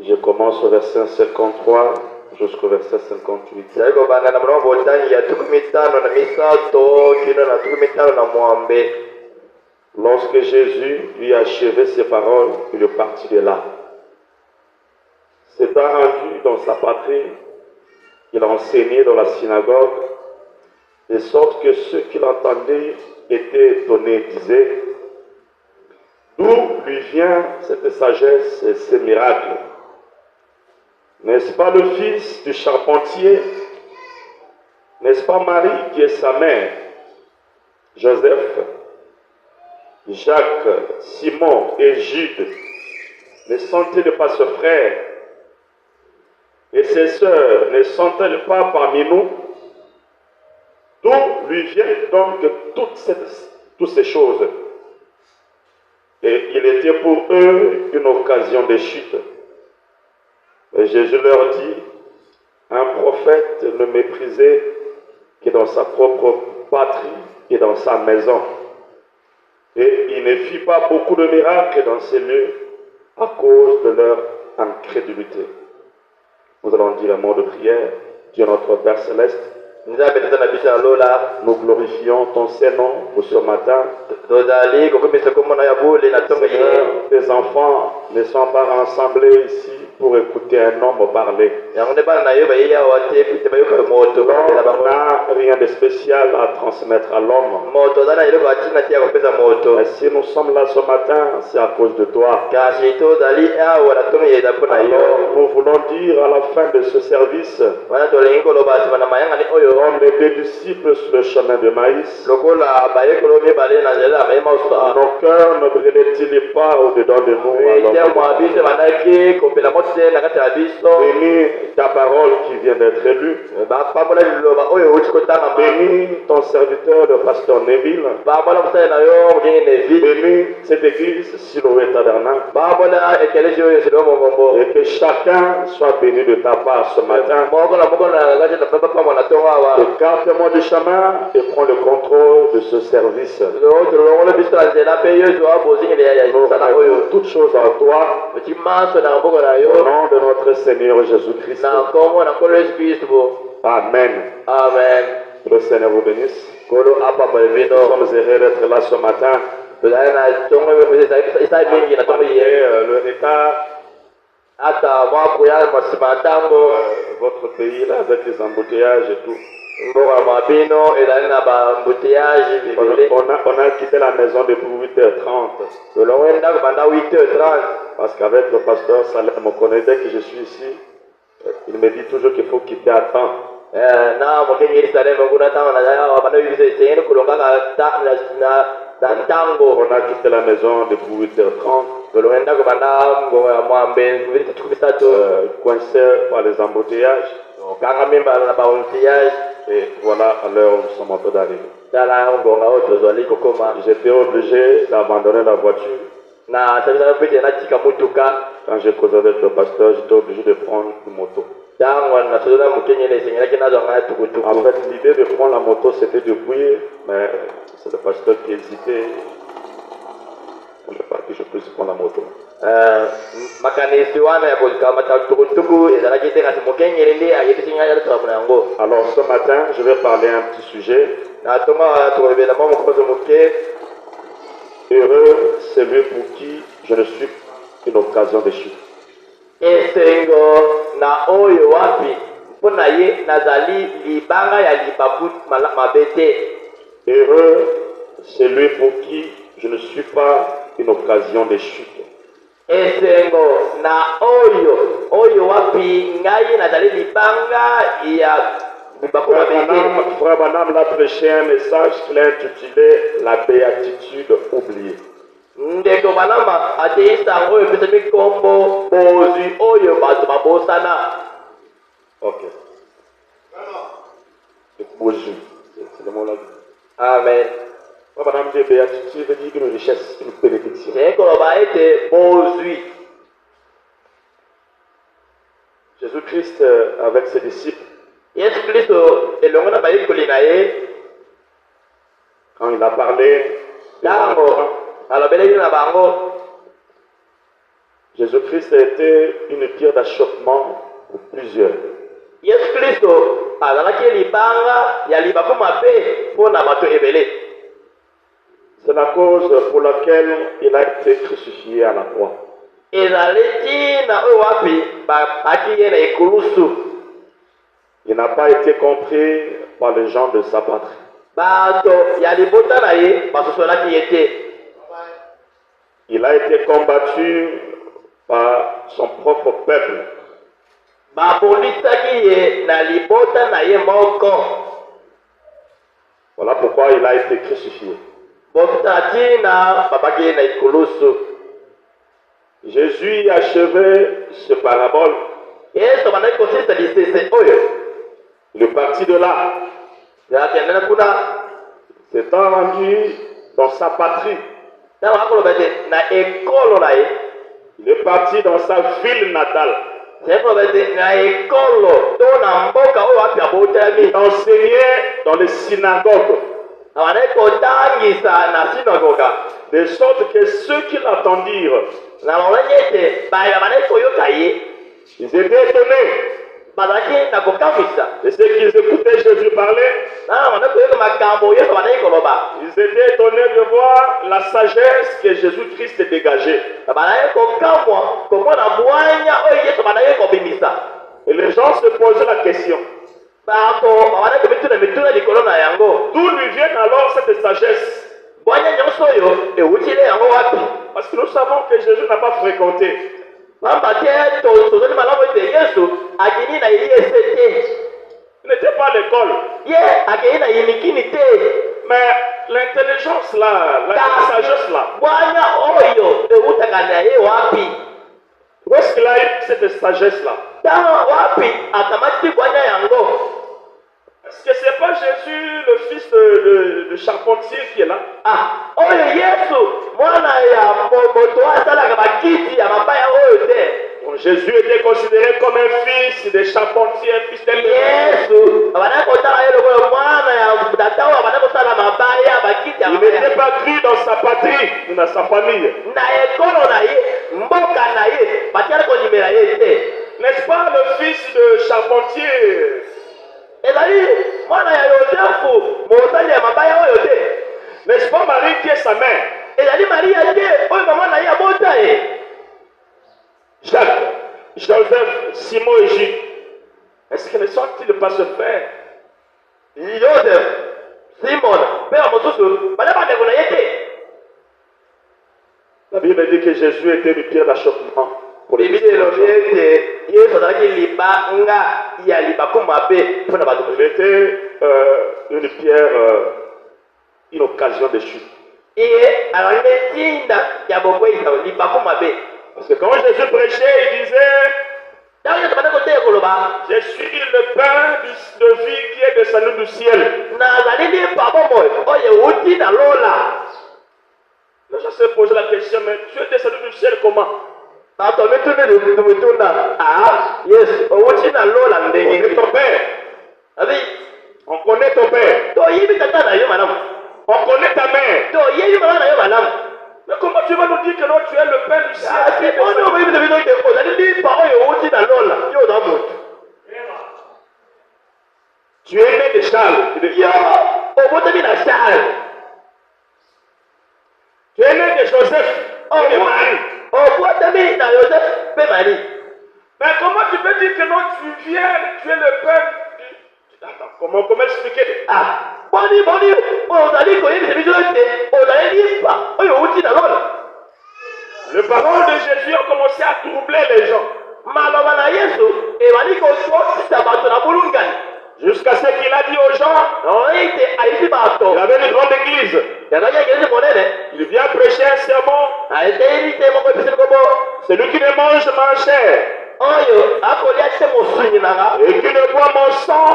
Je commence au verset 53 jusqu'au verset 58. Lorsque Jésus lui a achevé ses paroles, il est parti de là. S'étant rendu dans sa patrie, il a enseigné dans la synagogue, de sorte que ceux qui l'entendaient étaient étonnés, disaient: d'où lui vient cette sagesse et ces miracles? N'est-ce pas le fils du charpentier? N'est-ce pas Marie qui est sa mère? Joseph, Jacques, Simon et Jude ne sont-ils pas ses frères? Et ses sœurs ne sont-elles pas parmi nous? D'où lui viennent donc toutes ces choses? Et il était pour eux une occasion de chute. Et Jésus leur dit: un prophète ne méprisé que dans sa propre patrie et dans sa maison. Et il ne fit pas beaucoup de miracles dans ces lieux à cause de leur incrédulité. Nous allons dire un mot de prière. Dieu notre Père Céleste, nous glorifions ton Saint-Nom pour ce matin. Seigneur, tes enfants ne sont pas rassemblés ici pour écouter un homme parler. On n'a rien de spécial à transmettre à l'homme. Mais si nous sommes là ce matin, c'est à cause de toi. Alors, nous voulons dire à la fin de ce service, comme les deux disciples sur le chemin de maïs, nos cœurs ne brûlaient-ils pas au-dedans de nous? Bénis ta parole qui vient d'être lue. Bénis ton serviteur, le pasteur Neville. Bénis cette église, Siloé Tabernacle. Et que chacun soit béni de ta part ce matin. Écarte-moi du chemin et prends le contrôle de ce service. Nous remettons toutes choses à toi. Au nom de notre Seigneur Jésus-Christ. Amen. Amen. Que le Seigneur vous bénisse. Nous sommes heureux d'être là ce matin. Le retard. Votre pays là avec les embouteillages et tout. On a quitté la maison depuis 8h30. Parce qu'avec le pasteur Salem, on connaît dès que je suis ici, il me dit toujours qu'il faut quitter à temps. On a quitté la maison depuis 8h30. Coincé par les embouteillages. Et voilà, à l'heure où nous sommes en train d'arriver. J'étais obligé d'abandonner la voiture. Quand j'ai causé avec le pasteur, j'étais obligé de prendre une moto. En fait, l'idée de prendre la moto, c'était de bouillir, mais c'est le pasteur qui hésitait. Je ne sais pas que je puisse prendre la moto. Alors ce matin, je vais parler un petit sujet. Heureux celui pour qui je ne suis une occasion de chute. Heureux celui pour qui je ne suis pas une occasion de chute. Frère Branham l'a prêché un message qu'il a intitulé La béatitude oubliée. Ok. C'est le mot là. Amen. Madame dit béatitude veut dire une richesse, une bénédiction. Jésus-Christ avec ses disciples, quand il a parlé, Jésus-Christ a été une pierre d'achoppement pour plusieurs. Yesu Kristo azalaki libanga ya libaku mabe mpona bato ebele. C'est la cause pour laquelle il a été crucifié à la croix. Ezali ntina oyo wapi bapaki ye na ekulusu. Il n'a pas été compris par les gens de sa patrie. Bato ya libota na ye basosolaki ye te. Il a été combattu par son propre peuple. Babondisaki ye na libota na ye moko. Voilà pourquoi il a été crucifié. Botatina babaki ye na ekulusu. Jésus achevait ce parabole. Yesu bandaki kosilisa lisese oyo. Il est parti de là. Yakendela kuna. S'étant rendu dans sa patrie. Ntango akoloba te na ekolo na ye. Il est parti dans sa ville natale. Il enseignait dans les synagogues. De sorte que ceux qui l'attendirent, ils étaient étonnés. Et ceux qui écoutaient Jésus parler, ils étaient étonnés de voir la sagesse que Jésus-Christ dégageait. Et les gens se posaient la question. D'où lui vient alors cette sagesse? Parce que nous savons que Jésus n'a pas fréquenté. Il n'était pas à l'école. Mais l'intelligence là, la sagesse là, où est-ce qu'il a eu cette sagesse là? Est-ce que c'est pas Jésus, le fils de charpentier, qui est là? Bon, Jésus était considéré comme un fils de charpentier, un fils de il n'était pas cru dans sa patrie, dans sa famille. N'est-ce pas le fils de charpentier? N'est-ce pas Marie qui est sa mère? Jacques, Joseph, Simon et Jules. Est-ce que ne sont-ils pas ce frère? Joseph, Simon, père Mosusu, la Bible dit que Jésus était une pierre d'achoppement pour les il était une pierre, une occasion de chute. Parce que quand Jésus prêchait, il disait: je suis le pain de vie qui est descendu du ciel. Les gens se posaient la question: mais tu es descendu du ciel comment? On connaît ton père. On connaît ton père. On connaît ta mère. Mais comment tu vas nous dire que non, tu es le Père du ciel? Tu es né de Charles. Tu es né de Joseph et de Marie. Mais comment tu peux dire que non, tu viens, tu es le Père du... Attends, comment expliquer? Les paroles de Jésus ont commencé à troubler les gens. Jusqu'à ce qu'il a dit aux gens, il avait une grande église. Il vient prêcher un sermon. Celui qui ne mange ma chair et qui ne boit mon sang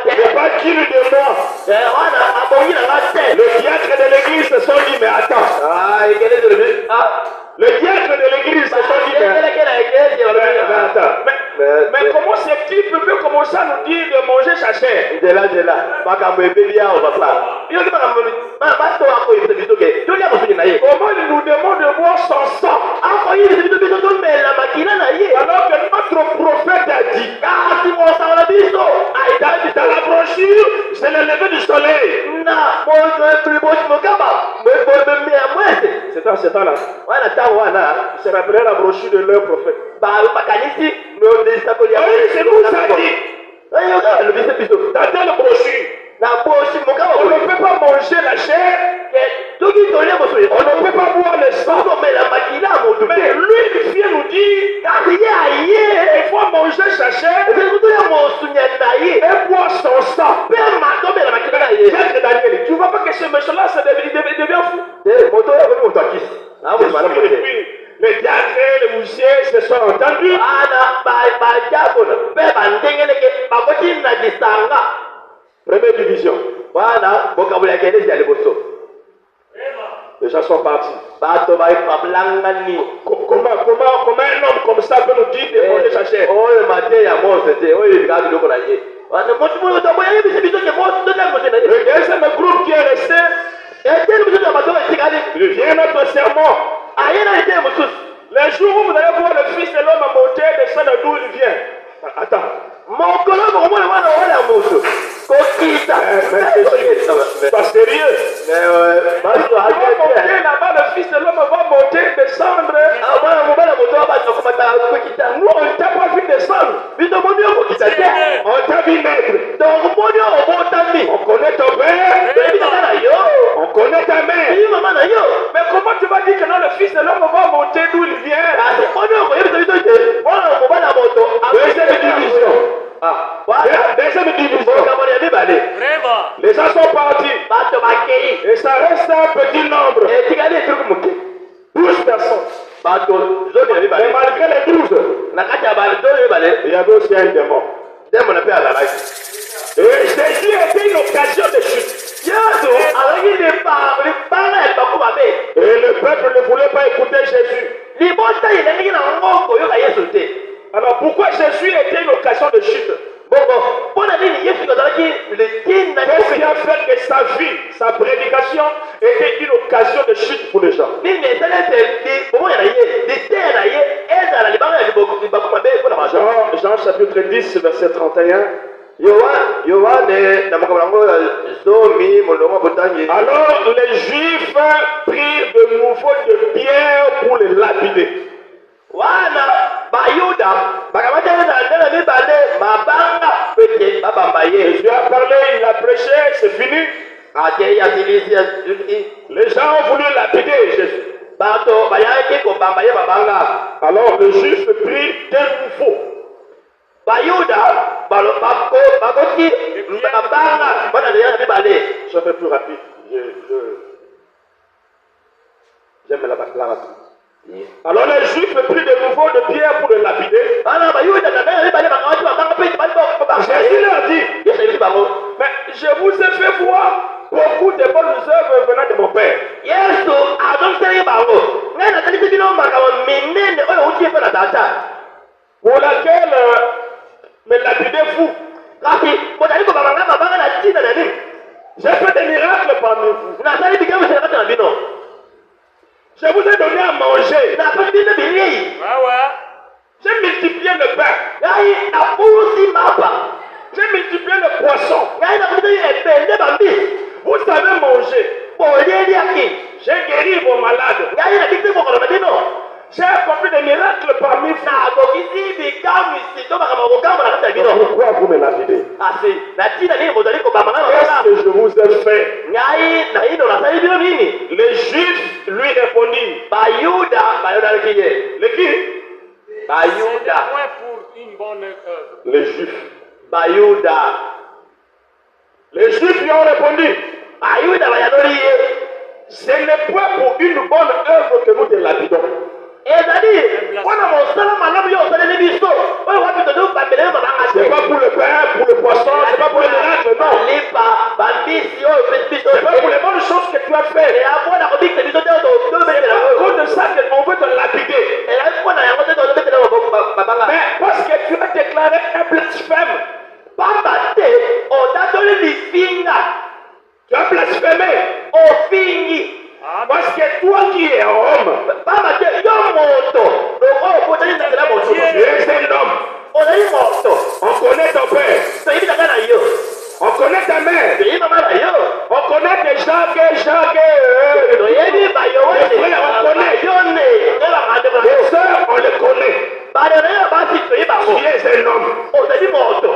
n'est pas digne de moi. Le diacre de l'église se sont dit: mais attends. Le diacre de l'église se sont dit: mais attends. Mais comment ce type peut commencer à nous dire de manger sa chair? Comment il nous demande de boire son sang? Alors que notre prophète a dit, dans la brochure, c'est le lever du soleil. C'est dans ce temps-là. Il se rappelait la brochure de leur prophète. Oui, c'est nous ça dit. Dans telle brochure, on ne peut pas manger la chair. On ne peut pas boire le sang. Mais lui, il vient nous dire, il faut manger sa chair et boire son sang. Jacques Daniel, tu ne vois pas que ce méchant-là, ça devient fou. Les diacres, les moussiers se sont entendus. Première division. Les gens sont partis. Comment un homme comme ça peut nous dire de manger sa chair? Le deuxième groupe qui est resté, il vient notre sermon. Les jours où vous allez voir le Fils de l'homme monter, descendre d'où il vient. Attends. C'est pas sérieux. Là-bas, le Fils de l'homme va monter, descendre. Nous, on ne t'a pas vu descendre. On t'a vu naître. On connaît ton père. On connaît ta mère. Mais comment tu vas dire que non, le Fils de l'homme va monter d'où il vient? Deuxième division. Deuxième division. Les gens sont partis. Et ça reste un petit nombre. 12 personnes. Mais malgré les 12, il y avait aussi un démon. Et Jésus était une occasion de chute. Et le peuple ne voulait pas écouter Jésus. Alors pourquoi Jésus était une occasion de chute? Qu'est-ce qui a fait que sa vie, sa prédication était une occasion de chute pour les gens? Jean chapitre 10, verset 31. Alors les Juifs prirent de nouveau de pierre pour les lapider. Je lui ai parlé, il a prêché, c'est fini. Les gens ont voulu lapider Jésus. Alors le juif prit de nouveau. Je fais plus rapide. J'aime la rapide. Alors les Juifs prirent de nouveau de pierre pour le lapider. Jésus leur dit, mais je vous ai fait voir beaucoup de bonnes œuvres venant de mon Père. Pour laquelle me lapidez-vous? J'ai fait des miracles parmi vous. Je vous ai donné à manger. J'ai multiplié le pain. J'ai multiplié le poisson. Vous savez manger. J'ai guéri vos malades. J'ai accompli des miracles parmi vous. Pourquoi vous me lapidez? Qu'est-ce que je vous ai fait? Les Juifs lui répondirent. Les qui? Pour une bonne œuvre. Les Juifs. Les Juifs lui ont répondu. Ce n'est pas pour une bonne œuvre que nous te lapidons. C'est pas pour le pain, pour le poisson, c'est pas pour les miracles, non. C'est pas pour les bonnes choses que tu as fait. C'est à cause de ça qu'on veut te lapider. Mais parce que tu as déclaré un blasphème. Pambate, otatoli lifinga, Tu as blasphémé. ofingi. Parce que toi qui es homme, Pambate, yo moto. Loko, potali ndakela moto. tu es un homme. Ozali moto. On connaît ton père. Toyebi kaka na yo. On connaît ta mère. Toyebi mama na yo. On connaît tes Jacques. Toyebi bayowene. On connaît. Yone. Eba kande kwa Les yo. sœurs, on les connaît. Badere ya basi toyebi Tu bango. es un homme. Ozali moto.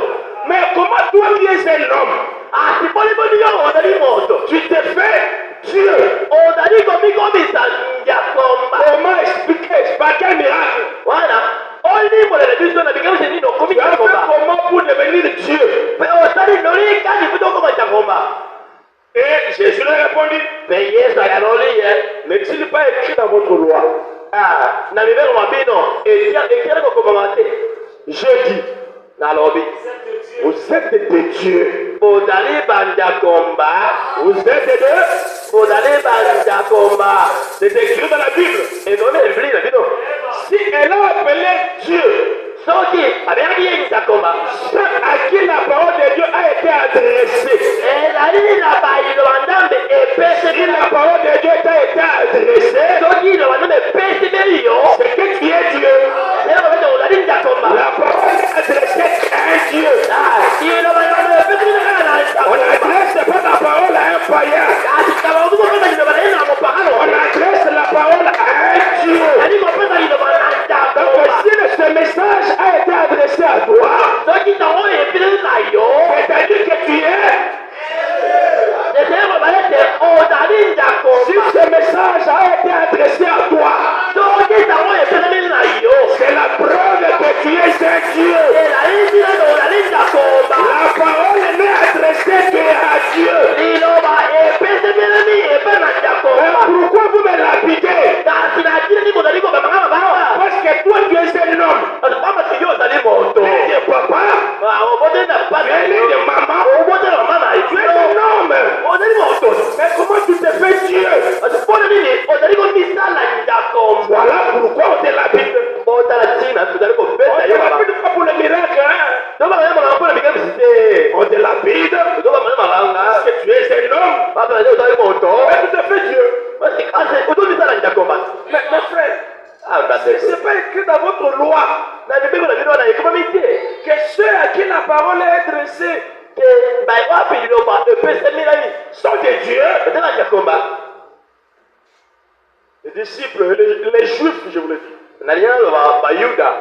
Mais comment toi qui es un homme, Asipoli boni yo ozali moto. tu t'es fait Dieu? Ozali komikomisa njakomba. Comment expliquer? Par quel miracle? Wana. Olimbolele biso na bikamisa nini okomi Tu as fait njakomba. comment pour devenir Dieu? Pe ozali noli kani futa okoma njakomba. Et Jésus leur a répondu, Pe Yesu akanoli ye. n'est-il pas écrit dans votre loi? Ah, na mibeko mabino etiaka kokomama te. Je dis, Nalobi. vous êtes des dieux. Bozali banjakomba. Vous êtes deux. Bozali banjakomba. C'est écrit dans la Bible. Ezomi ebili na bino. Si elle a appelé Dieu, Soki abengaki ye njakomba. ceux à qui la parole de Dieu a été adressée, Ezali na bayilo bandambe si epeseki la na parole de Dieu t'a été adressée, soki ilo bandambe epeseki yo. c'est que tu es Dieu. Lelo babete ozali njakomba. La parole est adressée à un Dieu. Ilo bandambe epeseki na kaka na On njakomba. n'adresse pas la parole à un païen. Kasi kaba okupesa liloba naye na mopakano. On adresse la parole à un Dieu. Ali kopesa liloba na Donc njakomba. si ce message a été adressé à toi, Soki ntango epeseki na yo. c'est-à-dire que tu es. Ezali kobalete ozali Si njakomba. ce message a été adressé à toi, Soki ntango epeseki na yo. c'est la preuve que tu es un Dieu. Ezali ntina ozali njakomba. La parole n'est adressée que à Dieu. Liloba epesekelemi epe na Mais njakomba. pourquoi vous me lapidez? Kasi natinaki kozali kobamanga mabanga. Parce que toi tu es un homme. Pambate yo ozali moto. Mais de papa, Obote na papa na mais yo. de maman, Obote na mama na tu es yo. un homme. Ozali moto. Mais comment tu te fais Dieu? Mpona nini ozali komisala njakomba. Voilà pourquoi on te lapide. Otala ntina tozali On kobeta te yo mama. lapide pas pour le miracle. Hein? Tobamaya malanga mpona bikamisi te. On te lapide Tobamaya malanga. parce que tu es un homme. Papa na yo ozali moto. Mais tu te fais Dieu. Kasi ozomisala njakomba. Mais mes frères, Ah, ndate. ce n'est pas écrit dans votre loi Na mibeko na bino na ekomami te. que ceux à qui la parole est adressée Te wapi liloba epesemi nani. sont des dieux. Ezala njakomba. Les disciples, les juifs, je vous le dis, Nalinga naloba bayuda.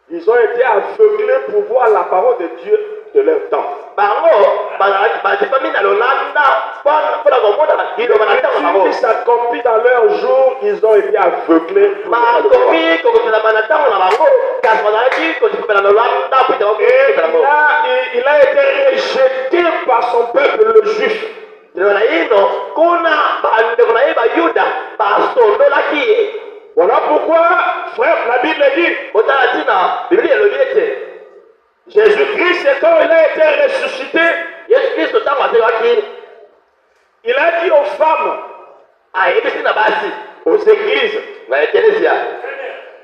ils ont été aveuglés pour voir la parole de Dieu de leur temps. Bango bazalaki basepami na lolanda mpona komona liloba na ntango bango. L'étude s'accomplit dans leur jour, ils ont été aveuglés pour voir le voir. Bakomi kokotelama na ntango na bango kasi bazalaki kosepela na lolanda mpo ete Et bakosepela il a été rejeté par son peuple, le juif. lelo na ino kuna bandeko na ye bayuda basondolaki ye. Voilà pourquoi, frère, la Bible dit, Otala ntina biblia elobi ete Jésus-Christ, quand il a été ressuscité, yesu kristo ntango asekaki il a dit aux femmes, ayebisi na basi aux églises, na ekelesia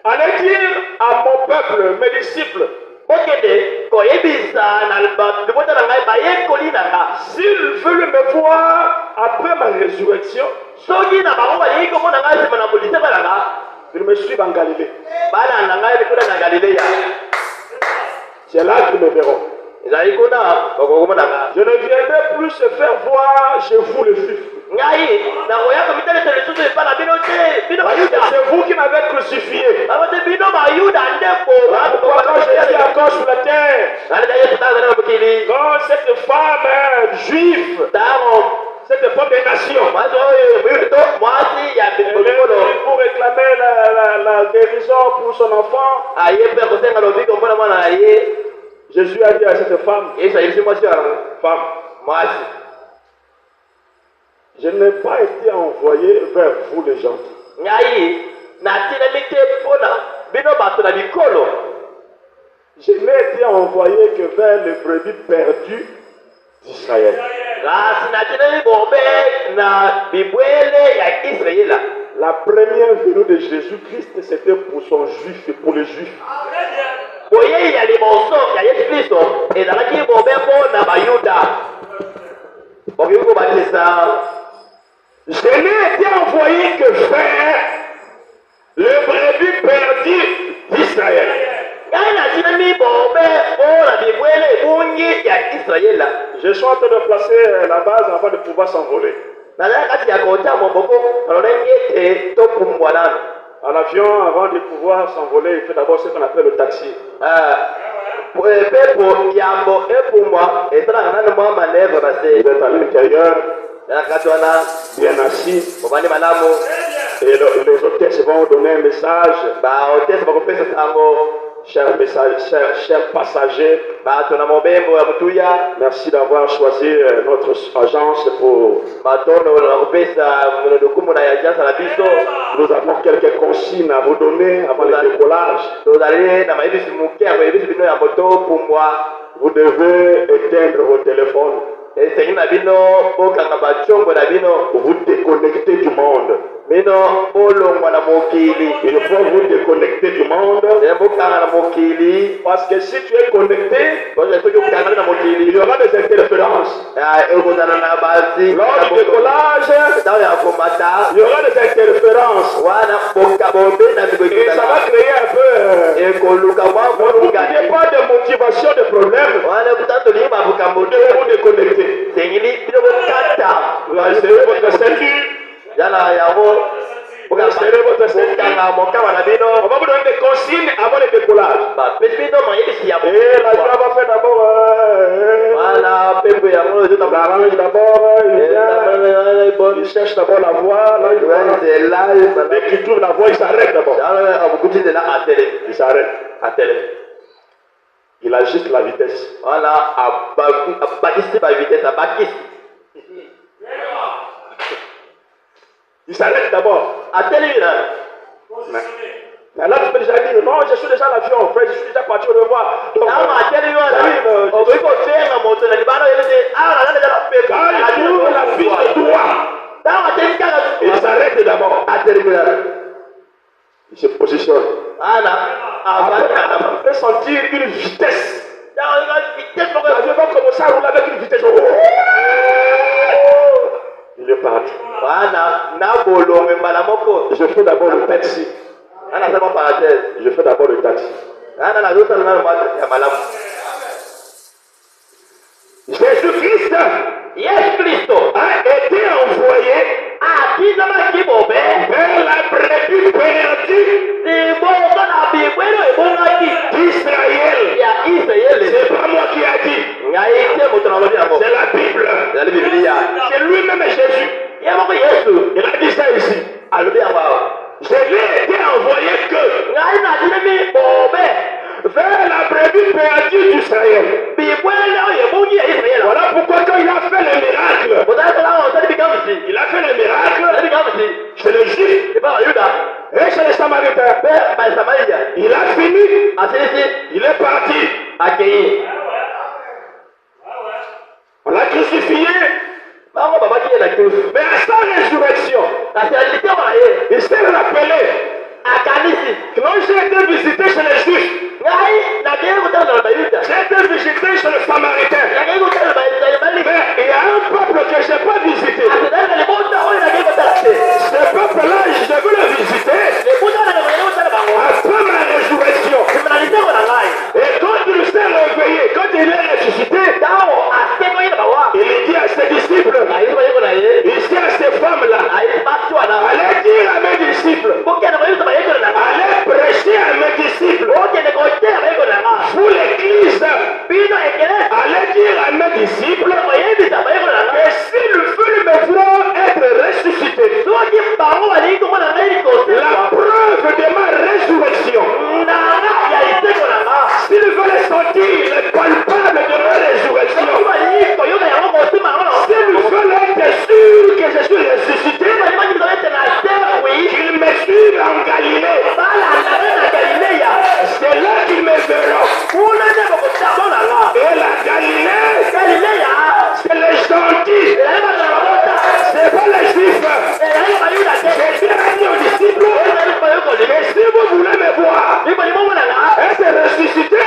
allez dire à mon peuple, mes disciples, bokende koyebisa na libota na ngai bayekoli na nga. s'ils veulent me voir après ma résurrection, Soki na bango balingi komona ngai nsima na bolisema na nga ils me suivent en Galilée. bana na ngai kuna na galileya. C'est là qu'ils me verront. ezali kuna bakokomona nga. Je ne viendrai plus se faire voir chez vous les juifs. ngai nakoya komitelesa lisusu epa na bino te bino bayuda. C'est vous qui m'avez crucifié. bango te bino bayuda ndeko. Pourquoi quand j'étais encore sur la terre, naleta yesu tazali na mokili quand cette femme juive, ntango cette femme des nations, mwasi oyo moyuda to mwasi ya elle est bikolo venue pour réclamer la guérison pour son enfant, aye mpe akosenga lobiko mpona mwana na ye. Jésus a dit à cette femme, yesu ayebisi mwasi yango femme, mwasi je n'ai pas été envoyé vers vous les gentils. ngai natinami te mpona bino bato na bikolo. Je n'ai été envoyé que vers les brebis perdues d'Israël. kasi natinami bombe na bibwele ya israela. La première venue de Jésus-Christ, c'était pour son juif et pour les juifs. boye Evangeli ya liboso ya Yesu Kristo ezalaki bobe mpona bayuda. Okoki kobatisa. Je n'ai été envoyé que faire le brebis perdu d'Israël. Je suis en train de placer la base avant de pouvoir s'envoler. À l'avion, avant de pouvoir s'envoler, il fait d'abord ce qu'on appelle le taxi. Vous êtes à l'intérieur, bien assis, et les hôtesses vont donner un message. Chers passagers, merci d'avoir choisi notre agence pour. Nous avons quelques consignes à vous donner avant le décollage. Vous devez éteindre vos téléphones. Vous déconnecter du monde. Il faut vous déconnecter du monde. Parce que si tu es connecté, il y aura des interférences. Lors du décollage, il y aura des interférences. Et ça va créer un peu. Vous n'avez pas de motivation, de problème. Vous devez vous déconnecter. Vous laissez votre ceinture. On va vous donner des consignes avant le décollage. Et l'avion va faire d'abord. Il cherche d'abord la voie. Dès qu'il trouve la voie, il s'arrête d'abord. Il s'arrête. Il ajuste la vitesse. Il s'arrête d'abord. Mais là, tu peux déjà dire, non, je suis déjà à l'avion, frère, je suis déjà parti au revoir. Donc, quand il ouvre la piste droite, il s'arrête d'abord. Il se positionne. On peut sentir une vitesse. L'avion va commencer à rouler avec une vitesse. Il est parti. Je fais d'abord le taxi. Je fais d'abord le taxi. Jésus-Christ a été envoyé vers la brebis perdue d'Israël. C'est pas moi qui ai dit. C'est la Bible. C'est lui-même Jésus. Il a dit ça ici. Je lui ai été envoyé que vers la brebis perdue d'Israël. Voilà pourquoi quand il a fait le miracle, il a fait le miracle chez les Juifs et chez les Samaritains. Il a fini, il est parti. On l'a crucifié. Mais à sa résurrection, il s'est rappelé que quand j'ai été visité chez les Juifs, j'ai été visité chez les Samaritains. Mais il y a un peuple que je n'ai pas visité. Ce peuple-là, je veux le visiter après ma résurrection. Et quand il s'est réveillé, quand il est ressuscité, il dit à ses disciples, ici à ces femmes-là, allez dire à mes disciples, allez prêcher à mes disciples, vous l'église, allez dire à mes disciples, que s'ils veulent me voir être ressuscité, la preuve de ma résurrection, s'ils veulent sentir le palpable de ma résurrection, s'ils veulent être sûrs que je suis ressuscité, qu'ils me suivent en Galilée. C'est là qu'ils me verront. Et la Galilée, c'est les gentils. C'est pas les juifs. J'ai bien dit aux disciples, mais si vous voulez me voir être ressuscité,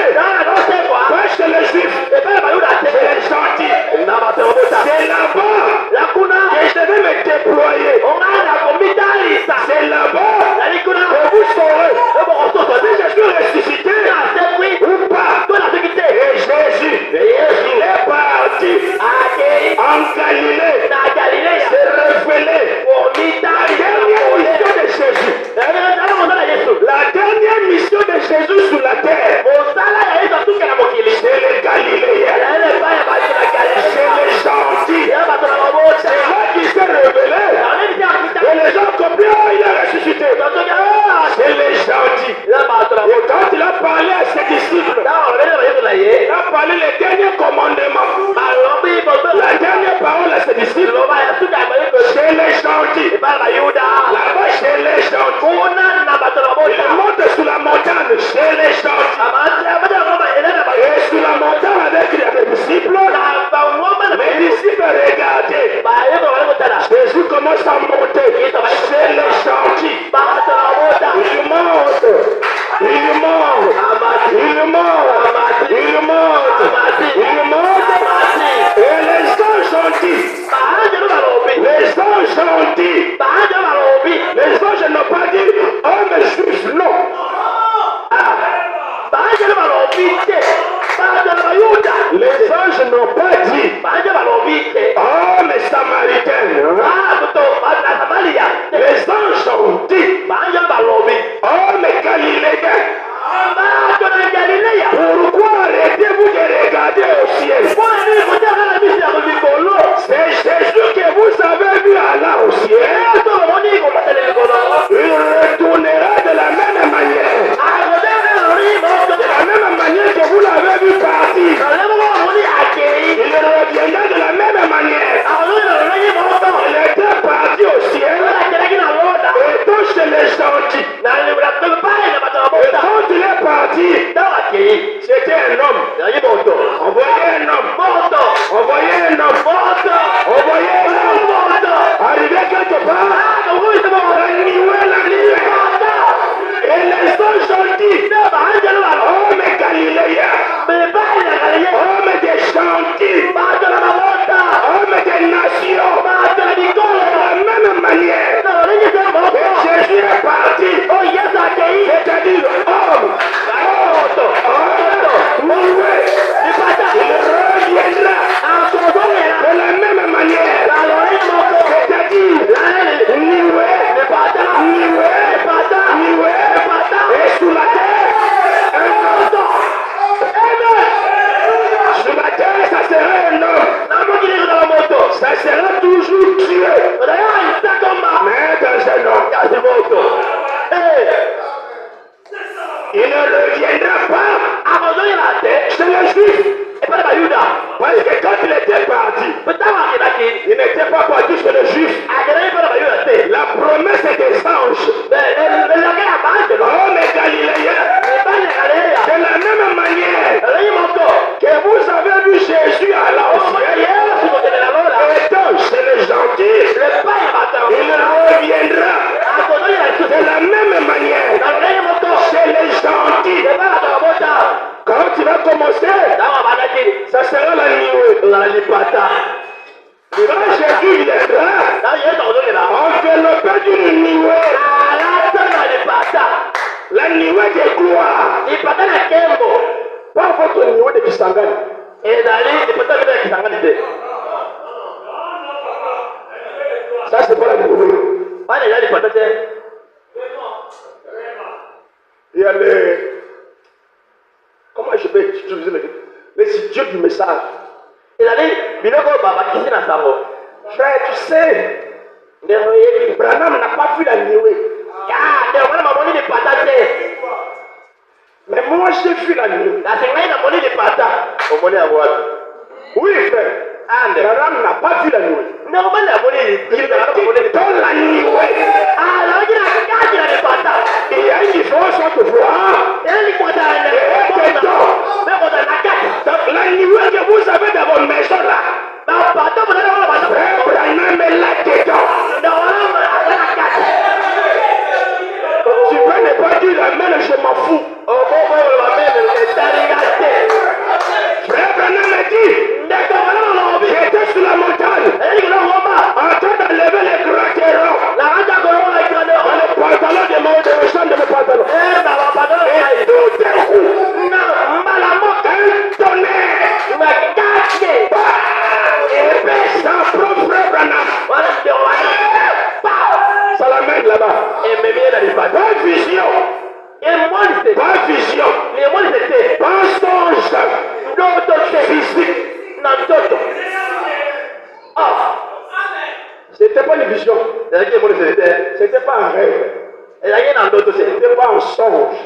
n'ont pas dit, homme samaritain, les anges ont dit, homme galiléen, pourquoi arrêtez-vous de regarder au ciel? C'est Jésus que vous avez vu aller au ciel. Il retournera de la même manière. De la même manière que vous l'avez vu partir. Il reviendra de la même manière. Il était parti au ciel. Et donc chez les gentils. Et quand il est parti, c'était un homme. On voyait un homme. On voyait un homme. On voyait un homme. Arrivé quelque part. La nuée. Et les anges ont dit, homme galiléen, homme des gentils, homme des nations, de la même manière. Et Jésus est parti. C'est-à-dire homme, nuée. Il reviendra de la même manière. C'est-à-dire nuée. Et sous la terre, un homme. Sous la terre, ça sera un homme. Ça sera toujours Dieu. Mais dans un homme. Il ne reviendra pas chez les Juifs. Parce que quand il était parti, il n'était pas parti chez les Juifs. La promesse des anges, homme galiléen, de la même manière que vous avez vu Jésus à la ciel, étant chez les gentils, il reviendra de la même manière chez les gentils. Quand tu vas commencer, ça sera la nuée. Quand Jésus viendra, enveloppé d'une nuée, la nuée de gloire, pas votre nuée de Kisangani. Ça, c'est pas la nuée. Il y a les... Comment je vais utiliser les idiots du message? Frère, tu sais, Branham n'a pas vu la nuée. Mais moi, j'ai vu la nuée. Oui, frère. Branham n'a pas vu la nuée. Il était dans la nuée. Il y a une différence entre voir et dedans. La nuée que vous avez dans votre maison là, frère Branham est là dedans. Tu peux ne pas dire amen, je m'en fous. Frère Branham a dit, j'étais sur la montagne, en train d'enlever les grands terreaux, dans le pantalon de mon champ de mes pantalons. Et tout d'un coup, un tonnerre, et ben sans propre frère Branham. Ça l'amène là-bas. Pas vision. Pas vision. Pas songe. Physique. C'était pas une vision. C'était pas un rêve. C'était pas un songe.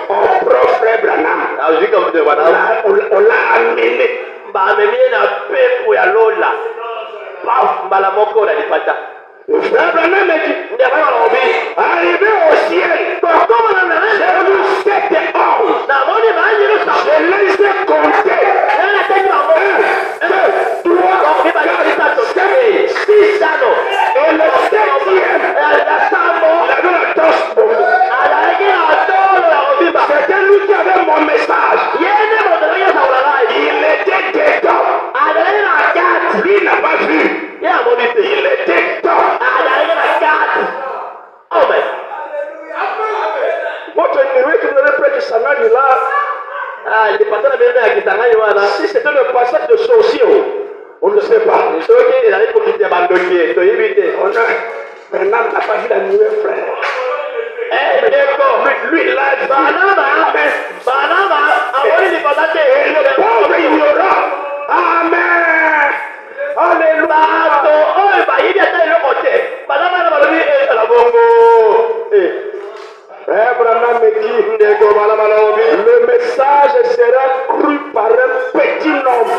Mon propre frère Branham, on l'a amené. Le frère Branham a dit, arrivé au ciel, j'ai vu 7 anges. Je les ai comptés. 1, 2, 3, 4, 5, 6. Et le 7e, il avait la torche pour moi. C'était lui qui avait mon message. Il était dedans. Lui n'a pas vu. Il était dedans. Votre nuée que vous avez Si c'était le passage de sorcier, on ne sait pas. Maintenant, n'a pas vu la nuée, frère. Lui, il l'a dit. Et le pauvre ignorant. Amen. Alléluia. Abraham me dit, le message sera cru par un petit nombre.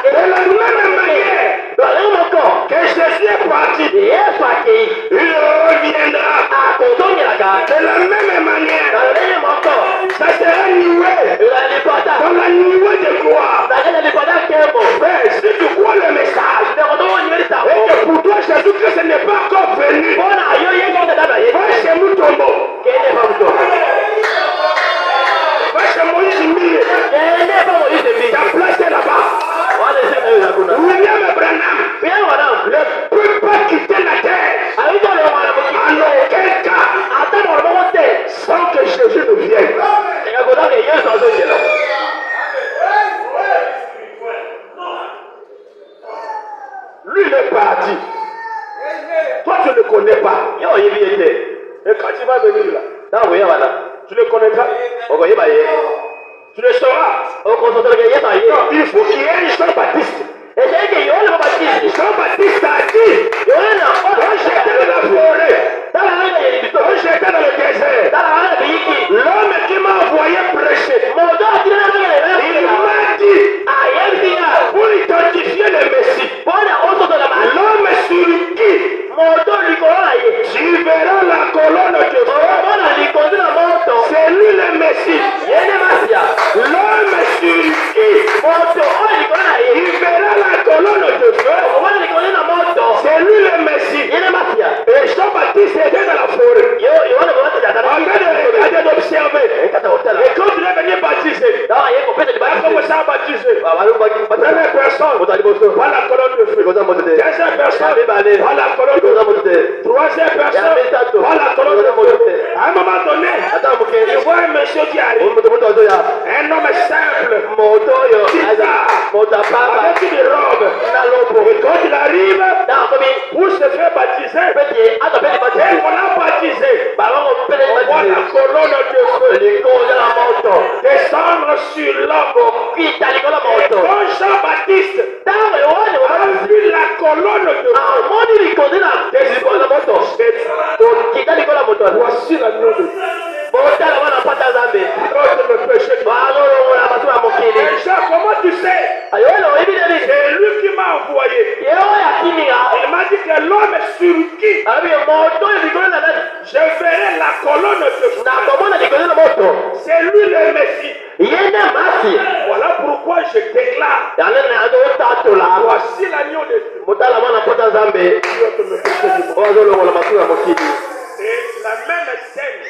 De la même manière que Jésus est parti, il reviendra. De la même manière, ça sera noué dans la nuée de gloire. Mais si tu crois le message, et que pour toi Jésus-Christ n'est pas encore venu, va chez Moutombo, va chez Moïse Mille, ta place est là-bas. William Branham ne peut pas quitter la terre en aucun cas sans que Jésus ne vienne. Lui, il est parti. Toi, tu ne le connais pas. Et quand il va venir là, tu le connaîtras. Tu le sauras. Non, il faut qu'il y ait un Jean-Baptiste. Jean-Baptiste a dit, quand j'étais dans la forêt, quand j'étais dans le désert, l'homme qui m'a envoyé prêcher, il m'a dit, pour identifier le Messie, l'homme sur qui tu verras la colonne de feu, c'est lui le Messie. L'homme sur qui il verra la colonne de feu, c'est lui le Messie. Et Jean-Baptiste était dans la forêt, en train d'observer. Et quand il est venu baptiser, il a commencé à baptiser. Première personne, par la colonne de feu. Deuxième personne, par la colonne de feu. Troisième personne, par la colonne de feu. À un moment donné, il voit un monsieur qui arrive. Un homme simple, avec une robe. Et quand il arrive, pour se faire baptiser, et on l'a baptisé, on voit la colonne de feu descendre sur l'homme. Et quand Jean-Baptiste a vu la colonne de feu descendre, voici l'agneau de Dieu. Comment tu sais? C'est lui qui m'a envoyé. Il m'a dit que l'homme sur qui je verrai la colonne de feu. C'est lui le Messie. Voilà pourquoi je déclare, voici l'agneau de Dieu. C'est la même scène.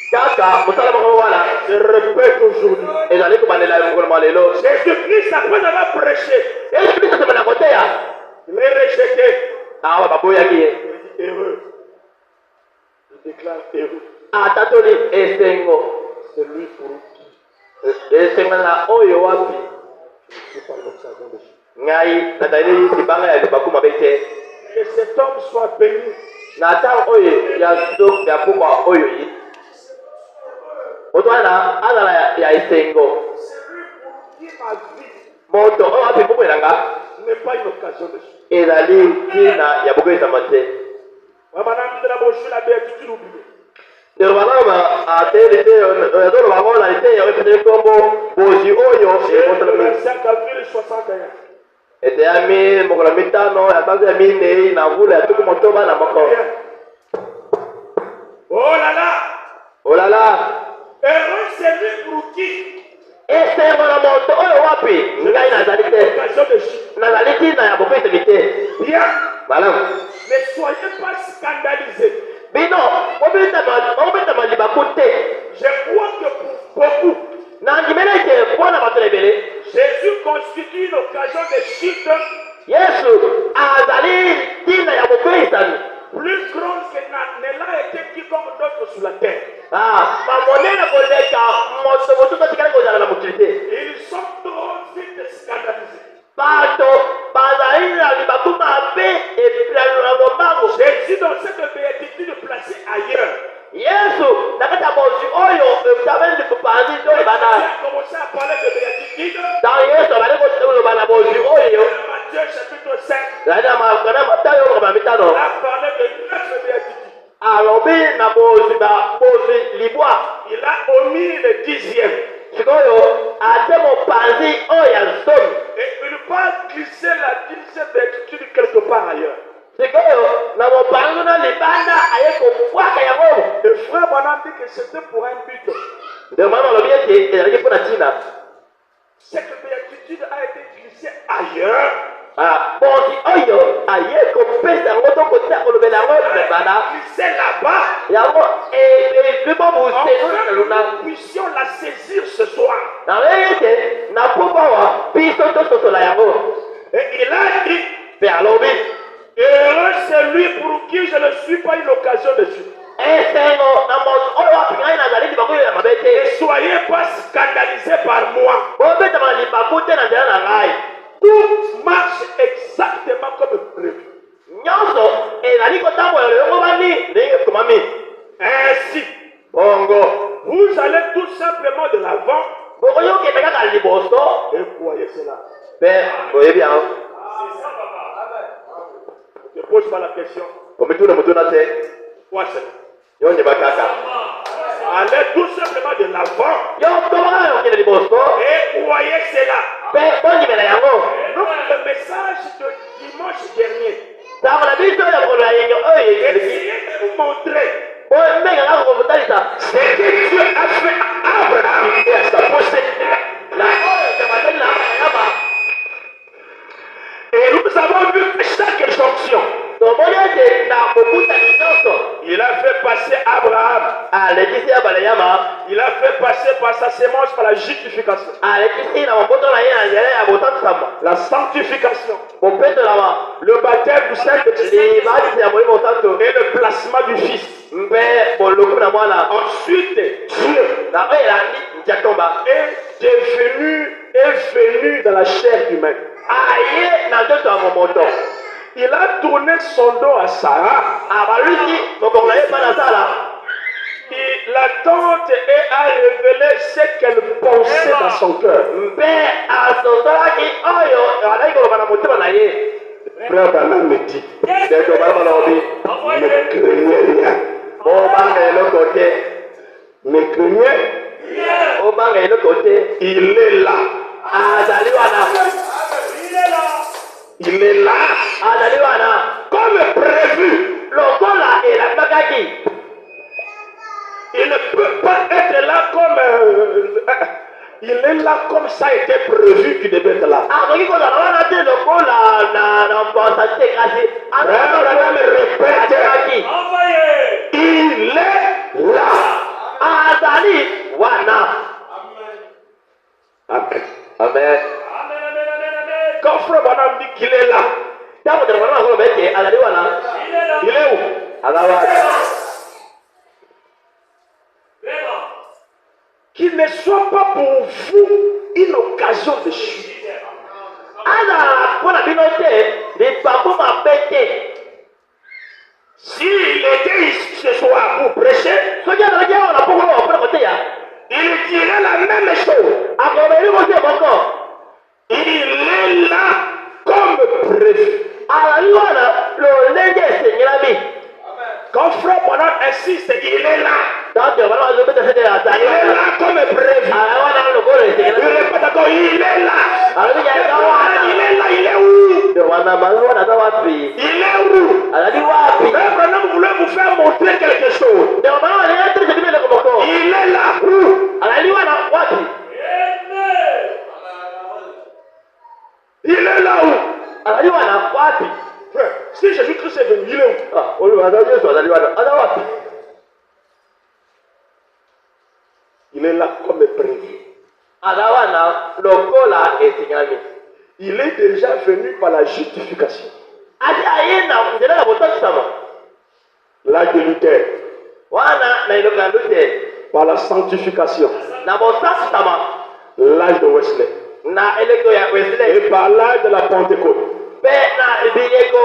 Je répète aujourd'hui. Jésus-Christ, après avoir prêché, il est rejeté. Il dit heureux. Je déclare heureux. C'est lui pour qui je suis par l'occasion de Jésus. Que cet homme soit béni. N'est pas une occasion de Jésus. Oh là là! Oh là là! Heureux c'est lui pour qui? Bien. Ne soyez pas scandalisés. Je crois que pour beaucoup, Jésus constitue une occasion de chute plus grande que ne l'a été quiconque d'autre sur la terre. Ils sont trop vite scandalisés. Jésus dans cette béatitude placée ailleurs. Yesu nakata bozi oyo mtabendi kupanzi ndo Il bana a commencé à parler de béatitude. dans Yesu bali ko bana bozi oyo Matthieu chapitre 5. lana makana matayo kwa mitano Il a parlé de 9 béatitudes. alobi na bozi libwa Il a omis le 10e. sikoyo ate mopanzi oyo ya zomi Et il ne peut pas glisser la 10e béatitude quelque part ailleurs. sikoyo na mopanzi na libanda aye kobwaka yango. Le frère Branham dit que c'était pour un but. Ndio maana alobi ete ezalaki mpona ntina Cette béatitude a été glissée ailleurs. bozi oyo aye kopesa yango to kotia kolobela yango libanda Glissée là-bas. yango ebibo busenu Enfin, luna nous puissions la saisir ce soir. nalobi ete na pobawa biso tososola yango Et il a dit, mpe alobi heureux c'est lui pour qui je ne suis pas une occasion de suite. esengo na moto oyo apingani nazali libaku oyo ya mabe Ne te soyez pas scandalisés par moi. bobetama libaku te na nzela na ngai Tout marche exactement comme prévu. nyonso ezali kotambola lolongo bani ndenge ekomami Ainsi, bongo vous allez tout simplement de l'avant bokoki okende kaka liboso et croyez cela. mpe boyebi yango Ne pose pas la question. komituna mutuna te Quoi c'est? yo nyeba kaka Allez tout simplement de l'avant yo tobaka okende liboso et croyez cela. mpe bondimela yango Donc le message de dimanche dernier, ntango na biso ya mokolo ya yengo oyo eleki essayez de vous montrer mbenge kaka kokotalisa ce que Dieu a fait à Abraham et à sa postérité. na oyo temateli na yaba Et nous avons vu que chaque jonction, tomoni ete na kokutani nyonso il a fait passer Abraham, alekisi ya baleyama il a fait passer par sa sémence par la justification, alekisi na moboto na ye na nzela ya botatisama la sanctification, bopetolama le baptême du Saint-Esprit libatisi ya molimo santo et le placement du Fils. mpe bolokumu na mwana Ensuite, Dieu na oyo elandi ntiatomba est venu dans la chair humaine. aye na nzoto ya momoto Il a tourné son dos à Sarah. abalusi mokongo na ye mpa na sala L'attente et a révélé ce qu'elle pensait dans son cœur. mpe asotolaki oyo alaki koloba na motema na ye Frère Branham me dit, ndeko bana balobi ne craignez rien. bobanga eloko te Ne craignez, obanga eloko te il est là. azali wana Il est là. azali wana Comme prévu. lokola elambakaki Il ne peut pas être là comme... il est là comme ça a été prévu qu'il devait être là. akoki kozala wana te lokola na mposa te kasi Frère Branham répète, azalaki il est là. azali wana Amen. amen Quand Frère Branham dit qu'il est là, ntango telefona nakoloba ete azali wana il est où? aza wana Qu'il ne soit pas pour vous une occasion de chute. azala mpona bino te lipapu mabe te S'il était ici ce soir pour prêcher, soki azalaki awa na pokolo mpona koteya il dirait la même chose. akoba elingo te moko Il est là comme prévu. azali wana lolenge esengelami Quand Frère Branham insiste, il est là. tanto bana bazobeta sete Il azali est wana là comme prévu. azali wana lokolo Il esengelami répète encore, il est là. alobi yaza Il wana est là, il est où? ndio wana mazi wana aza wapi Il est où? azali wapi Frère Branham voulait vous faire montrer quelque chose. ndio bana walinga terese bino eloko moko Il est là où? azali wana wapi Il est là où? azali wana wapi Frère, si Jésus-Christ est venu, il est où? oyo azali yesu azali wana aza wapi Il est là comme prévu. aza wana lokola esengelami Il est déjà venu par la justification. ati aye na nzela ya botatisama L'âge de Luther. wana na eloko ya lute par la sanctification, na bosasama l'âge de Wesley, na eleko ya Wesley et par l'âge de la Pentecôte. pe na bileko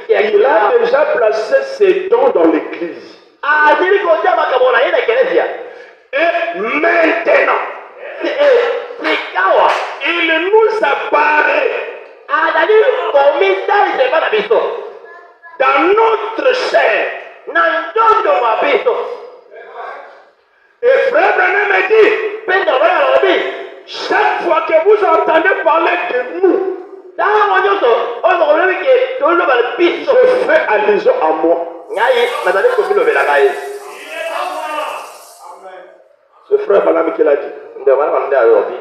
ya Il a déjà placé ses dons dans l'église. azili kotia makambo na ye na ekelezia Et maintenant, sikawa il nous apparaît azali komisalisa epa na biso dans notre chair. na nzoto mwa biso Et frère Branham me dit, mpe ndobaya alobi chaque fois que vous entendez parler de nous, ntango nyonso oyo bokolobi ke toloba na biso je fais allusion à moi. ngai nazali komilobelaka ye C'est frère Branham qui l'a dit. ndobana nde alobi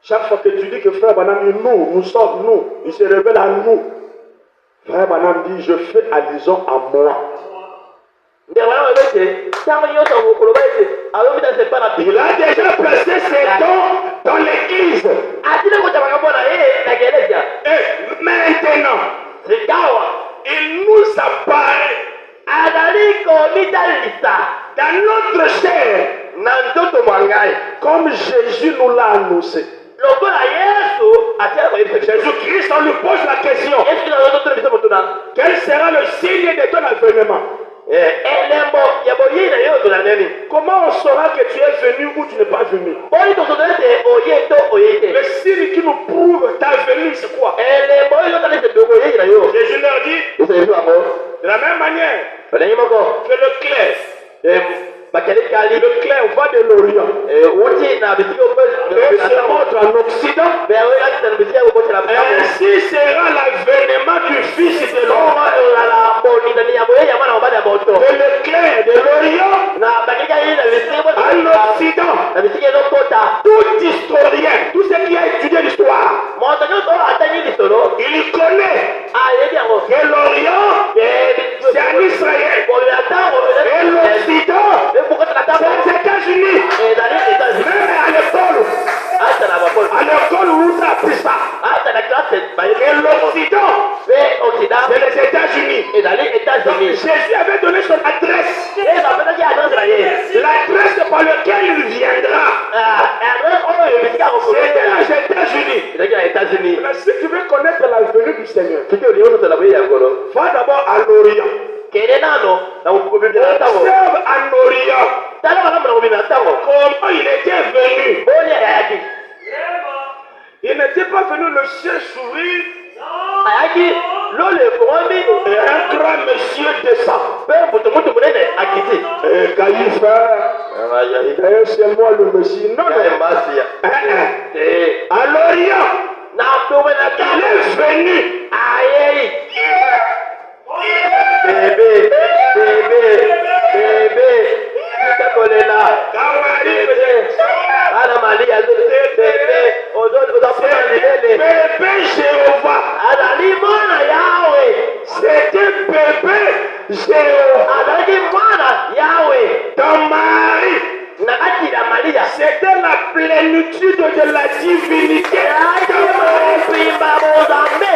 Chaque fois que tu dis que frère Branham, nous sommes nous, il se révèle à nous. Frère Branham dit, je fais allusion à moi. ndebana olobi ete ntango nyonso bokoloba ete alobita sepa na Il a déjà placé ses dons dans l'église. atili kota makambo na ye na ekelezia Et maintenant, sikawa il nous apparaît azali komitalisa dans notre chair, na nzoto mwa ngai comme Jésus nous l'a annoncé. lokola yesu atiaka koyebisa biso Jésus-Christ, on lui pose la question, yesu nazototuna biso motuna quel sera le signe de ton avènement? elembo ya boyei na yo otola nini Comment on saura que tu es venu ou tu n'es pas venu? oyi tosotola ete oye to oyei te Le signe qui nous prouve ta venue, c'est quoi? elembo oyo yotala ete doko oyei na yo Jésus leur dit, biso yesu yango de la même manière olengi moko que le clair bakelikali va de l'Orient uti na bisiki et se montre en Occident. beoyelakisa na bisiki yakokotela Ainsi sera l'avènement du Fils de l'homme. olala bonindani ya boyei ya mwana mobali ya moto Et le clair de l'Orient na bakelikali na bisiki en Occident. na bisiki ezokota Tout historien, tout ce qui a étudié l'histoire, moto nyonso oyo atangi lisolo il connaît ayebi yango que l'Orient, c'est en Israël. bolela ntango Et l'Occident, ekokotela c'est ntango aux États-Unis. ezali États-Unis Même à l'école, ata na bapol à l'école où on a appris ça. ata na classe Et l'Occident, pe occident c'est les États-Unis. ezali États-Unis Jésus avait donné son adresse. ezapesaki adresse na ye L'adresse par laquelle il viendra, adresse oyo bisika c'était aux États-Unis. ezalaki na États-Unis Mais si tu veux connaître la venue du Seigneur, soki olingi ototela boye ya ngolo va d'abord à l'Orient. kende nano na kobimela ntango Observe en Orient tala malamu na kobimela ntango comment il était venu. boni ayaki Il n'était pas venu le ciel s'ouvrir ayaki lolo efongwami et un grand monsieur descend. mpe mutu monene akiti Et Caïphe, c'est moi le Messie. Non, non. embasi À l'Orient, na tomena il ntango est venu. ayei bebe tika kolela Quand on arrive, ana malia bebe ozapona libele bébé Jéhovah. azali mwana yawe C'était bébé Jéhovah. azalaki mwana yawe Dans Marie, na kati ya malia c'était la plénitude de la divinité. pimba bozambe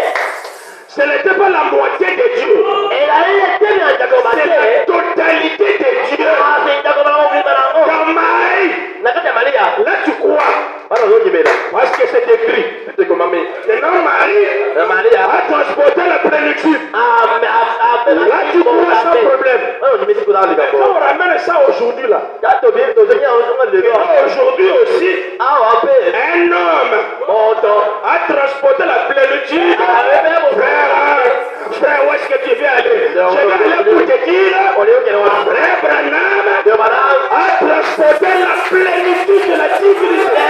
Ce n'était pas la moitié de Dieu. ezali etemi ya njakoba C'est te la totalité de Dieu. asi njakoba nango pimba nango Dans Marie, na kati ya malia là tu crois. wana ozokimela Parce que c'est écrit. tekomami Maintenant Marie na malia a transporté la plénitude. Là tu crois sans problème. wana ozimisi kuzala Quand likambo on ramène ça aujourd'hui là. tozongi yango lelo Aujourd'hui aussi, awa mpe un homme moto a transporté la plénitude. Frère, où est-ce que tu viens aller? Je vais aller pour te dire, frère Branham a transporté la plénitude de la divinité.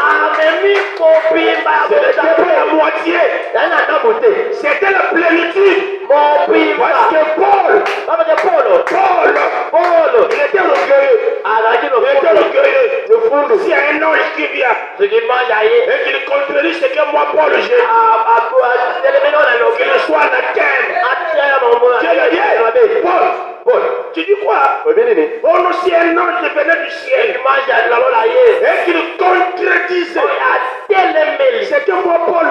amemi mobimba C'était pas la moitié, yani anabuti c'était la plénitude. mobimba Parce que Paul, babake polo il était orgueilleux. azalaki Il était lofundu orgueilleux. S'il y a un ange qui vient sikimanja ye et qu'il contredit ce que moi, Paul, j'ai, atelemeni ona qu'il loki soit anathème. atiaya mamona Dieu le dit, Paul, tu dis quoi? On aussi un ange venait du ciel. Et qu'il contredisait. C'est que moi, Paul,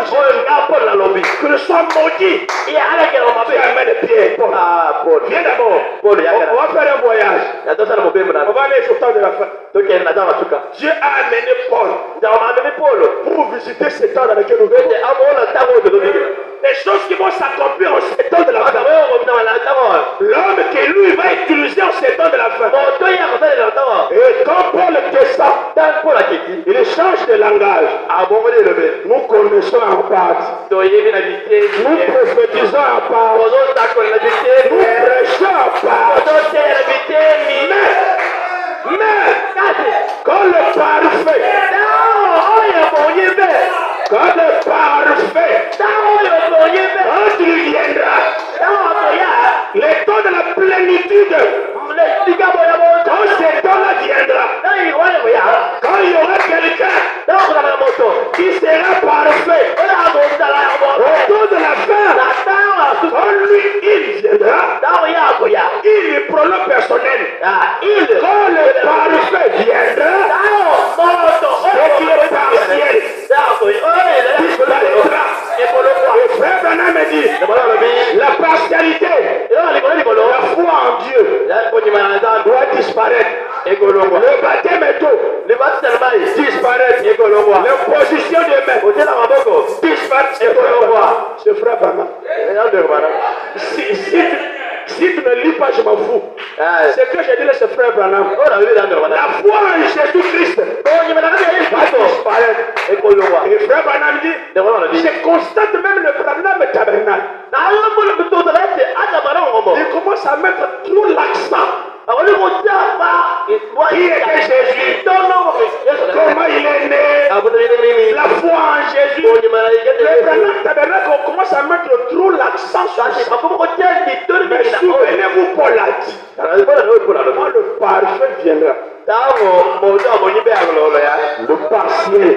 que je sois maudit. Amène Pierre, Paul. Viens d'abord. On va faire un voyage. On va aller sur le temps de la fin. Dieu a amené Paul pour visiter ces temps dans lesquels nous vivons. Les choses qui vont s'accomplir en ces temps de la fin. L'homme que lui va utiliser en ces temps de la fin. Et quand Paul descend, il change de langage. Nous connaissons en partie. Nous prophétisons en partie. Nous prêchons en partie. Mais quand le parfait, quand il viendra, les temps de la plénitude, quand ces temps-là viendra, quand il y aura quelqu'un qui sera parfait, au temps de la fin, quand lui il viendra, il est pronom personnel. Quand le parfait viendra, ce qui est partiel disparaîtra. Et frère Branham dit, la partialité, la foi en Dieu doit disparaître. Le baptême est tout disparaître. L'imposition des mains disparaître. C'est frère Branham. Si tu ne lis pas, je m'en fous. C'est que j'ai dit là, c'est frère Branham. La foi en Jésus-Christ va disparaître. Et frère Branham dit, je constate même le Branham tabernacle. Il commence à mettre trop l'accent. Qui était Jésus? Comment il est né? La foi en Jésus. Le Branham tabernacle, on commence à mettre trop l'accent sur ça. Mais souvenez-vous, Paul a dit, quand le parfait viendra, le partiel,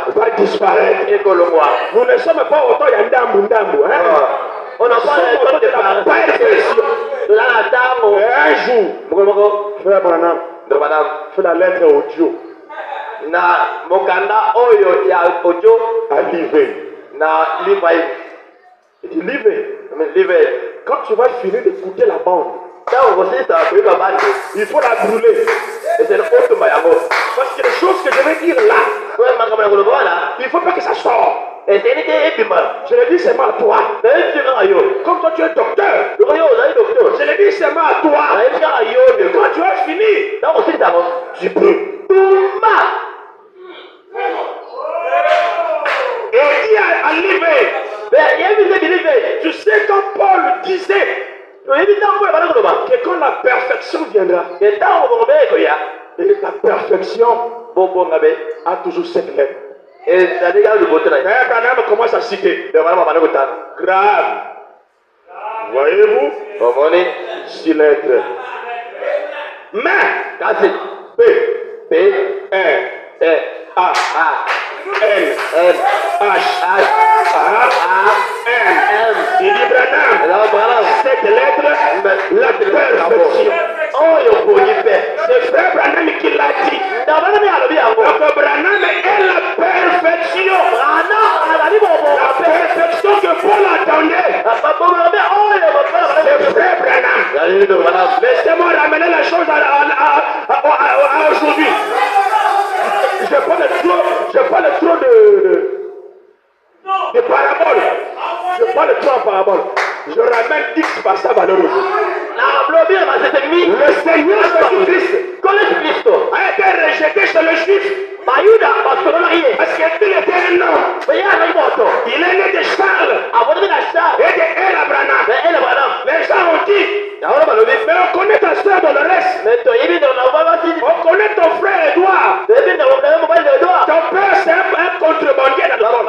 va disparaître. Nous ne sommes pas autant Yandambu. On n'a pas le temps de la perfection. Un jour, frère Branham, fait la lettre audio à Livre. Il dit Livre. Quand tu vas finir d'écouter la bande, il faut la brûler. Parce que les choses que je vais dire là, il ne faut pas que ça sorte. Je le dis seulement à toi. Comme toi tu es docteur, je le dis seulement à toi. Quand tu as fini, tu brûles. Et il dit à Livre, tu sais quand Paul disait que quand la perfection viendra, et la perfection a toujours cette lettre. Et Branham commence à citer. Grave. Voyez-vous? 6 lettres. Mais, P, R, A, L, H, A, M. Il dit Branham, cette lettre, la perfection. C'est frère Branham qui l'a dit. Donc Branham est la perfection. La perfection que Paul attendait. C'est frère Branham. Laissez-moi ramener la chose à aujourd'hui. Je parle trop de paraboles. Je parle trop en parabole. Je ramène X par sa valeur aujourd'hui. Le Seigneur Jésus-Christ a été rejeté chez le juif. Parce qu'il était un homme. Il est né de Charles et de El Branham. Les gens ont dit, mais on connaît ta soeur Dolores. On connaît ton frère Edouard. Ton père c'est un contrebandier dans le monde.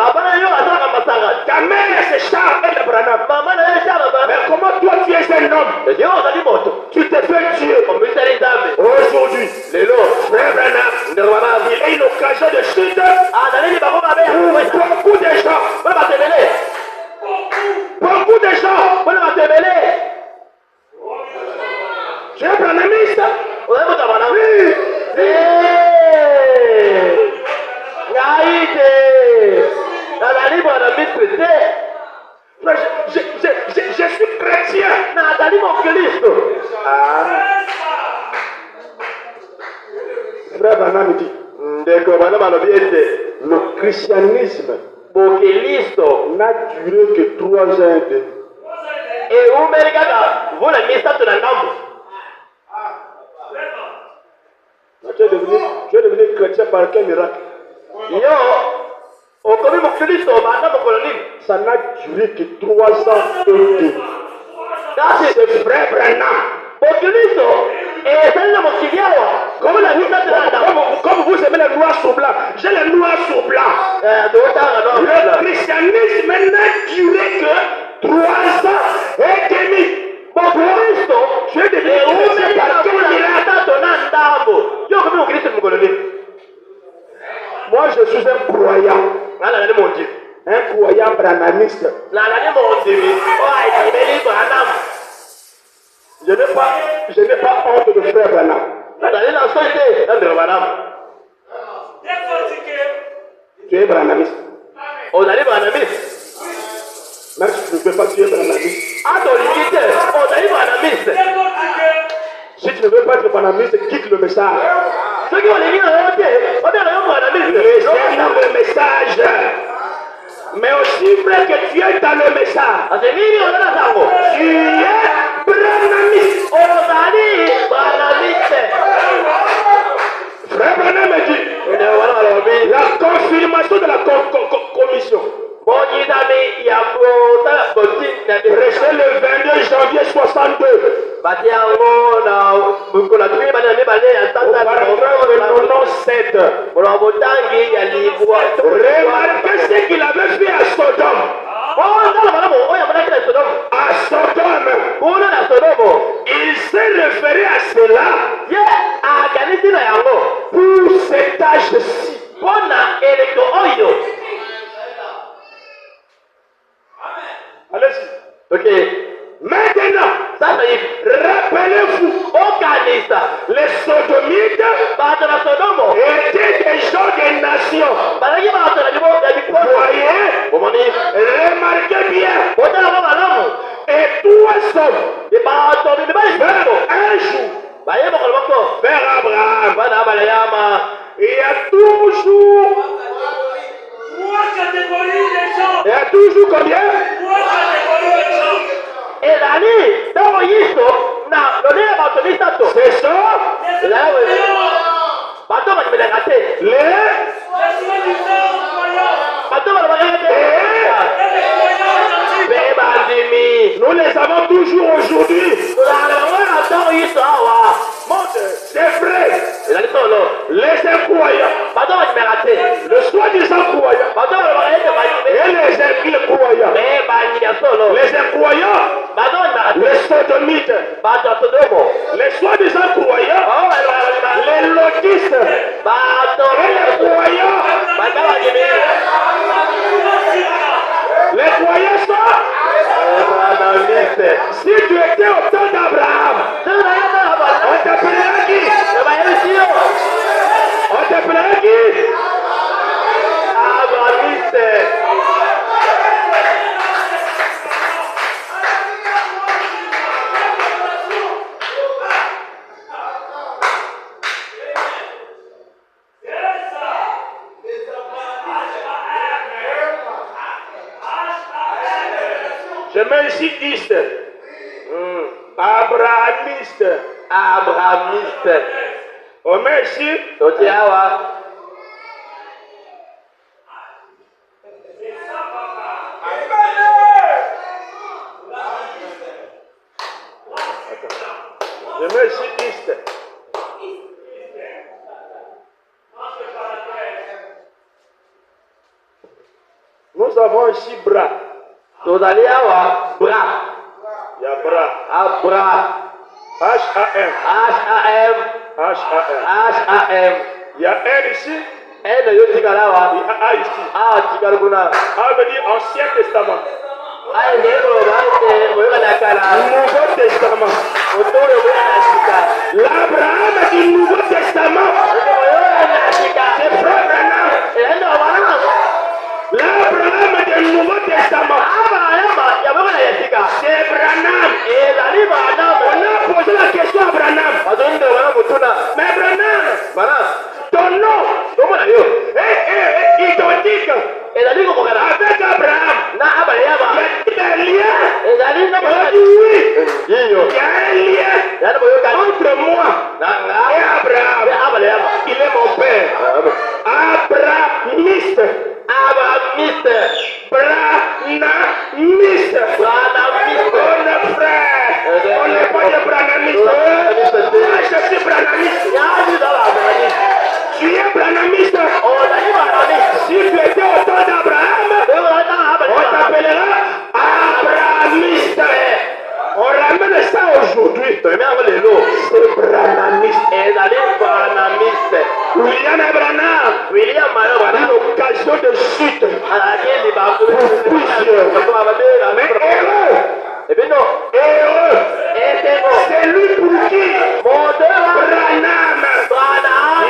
Ta mère c'est Charles et Branham. Mais comment toi tu es un homme? Tu te fais tuer. Aujourd'hui, frère Branham, il a une occasion de chute pour beaucoup de gens. Beaucoup de gens suis chrétien. nazali mokristo. Ah. Frère Branham dit, ndeko bana balobi ete le christianisme bokristo n'a duré que 3 ans et demi. eumeli kaka vula misato na ngambo. Tu es devenu chrétien par quel miracle? Yo okomi mokristo banda mokolo nini? Ça n'a duré que 3 ans et demi. Kasi C'est frère Branham. bokristo ezali na mokili awa komi na misato na ngambo. Comme vous aimez les noirs sur blanc, j'ai les noirs sur blanc. totanga no Le christianisme n'a duré que 3 ans et demi. bokristo Tu es devenu chrétien par quel vula miracle? misato na ngambo. Yo okomi mokristo mokolo nini? Moi, je suis un croyant. Nazali mondimi. Un croyant branhamiste. Nazali mondimi oyo ayibeli Branham. Je n'ai pas honte de frère Branham. Nazali na soi te na ndeko Branham. Tu es branhamiste. Ozali Branhamiste. Même si tu ne veux pas, tu es branhamiste. Ata olingi te ozali Branhamiste. Si tu ne veux pas être branhamiste, quitte le message. Soki olingi na yo te obeka yo Branhamiste. Laissez-nous le message. Mais aussi vrai que tu es dans le message. Ase nini ozali na sango? Tu es branhamiste. Ozali Branhamiste. Frère Branham me dit, Ndeko wana balobi la confirmation de la commission. bonyitami ya kotala botinda Prêché le 22 janvier 62. bati yango na mokolo ya tumi bana na mibale ya Au paragraphe 97. molongo botangi ya libwa. Remarquez ce qu'il avait fait à Sodome. Tala malamu oyo amonaki na Sodomu. À Sodome, Kuna na Sodomu il s'est référé à cela ye akanisi na yango pour cet âge-ci. mpona eleko oyo. Allez-y. Ok, Maintenant, sasa hivi rappelez-vous, okanisa les sodomites bato na Sodomu étaient des gens des nations. bazalaki bato na ya bikolo. Voyez, Bomoni remarquez bien. botalako malamu Et tous hommes, bato mibali vers moko un jour, baye mokolo moko vers Abraham, bana balayama. il y a toujours, il y a toujours combien? ezali ntango yiso na lolele bato misato C'est ça, bato banyimelaka te bato balobakaka te mpe bandimi nous les avons toujours aujourd'hui. tozalaka na bango na ntango yiso awa C'est vrai, ezali solo les incroyants, bato banyimelaka te le soi-disant croyant bato balobaka ete banyime et les incroyants. mpe banyimi ya solo Les incroyants, bato banyimelaka te les sodomites, bato ya Sodomo les soi-disant croyants, les lotistes bato et les croyants. bato banyimi Les croyants sont, Branhamiste. si tu étais au temps d'Abraham, on t'appellerait qui? On t'appellerait qui? Je mets ici iste. Abrahamiste. Abrahamiste. On met ici Totiawa. Je mets ici iste. Nous avons ici bras. Tozaliawa. Bra. Il y a bras. Abra. H-A-M. H-A-M. H-A-M. H-A-M. Il y a N ici. N yo tikalawa. Il y a A ici. Tikalukuna. A veut dire Ancien Testament. Nouveau Testament. L'Abraham du Nouveau Testament. C'est frère Branham. L'Abraham du Nouveau Testament. C'est Branham. Il y a un lien entre moi et Abraham. Il est mon père. Abrahamiste. Abrahamiste. Branamiste. On est frère. On n'est pas des branamistes. Moi, je suis branamiste. Tu es branamiste. Si tu étais au temps d'Abraham, on t'appellera Abrahamiste. On ramène ça aujourd'hui. C'est branamiste. William Abraham. L'occasion de chute. Mais heureux. Heureux. C'est lui pour qui Branham.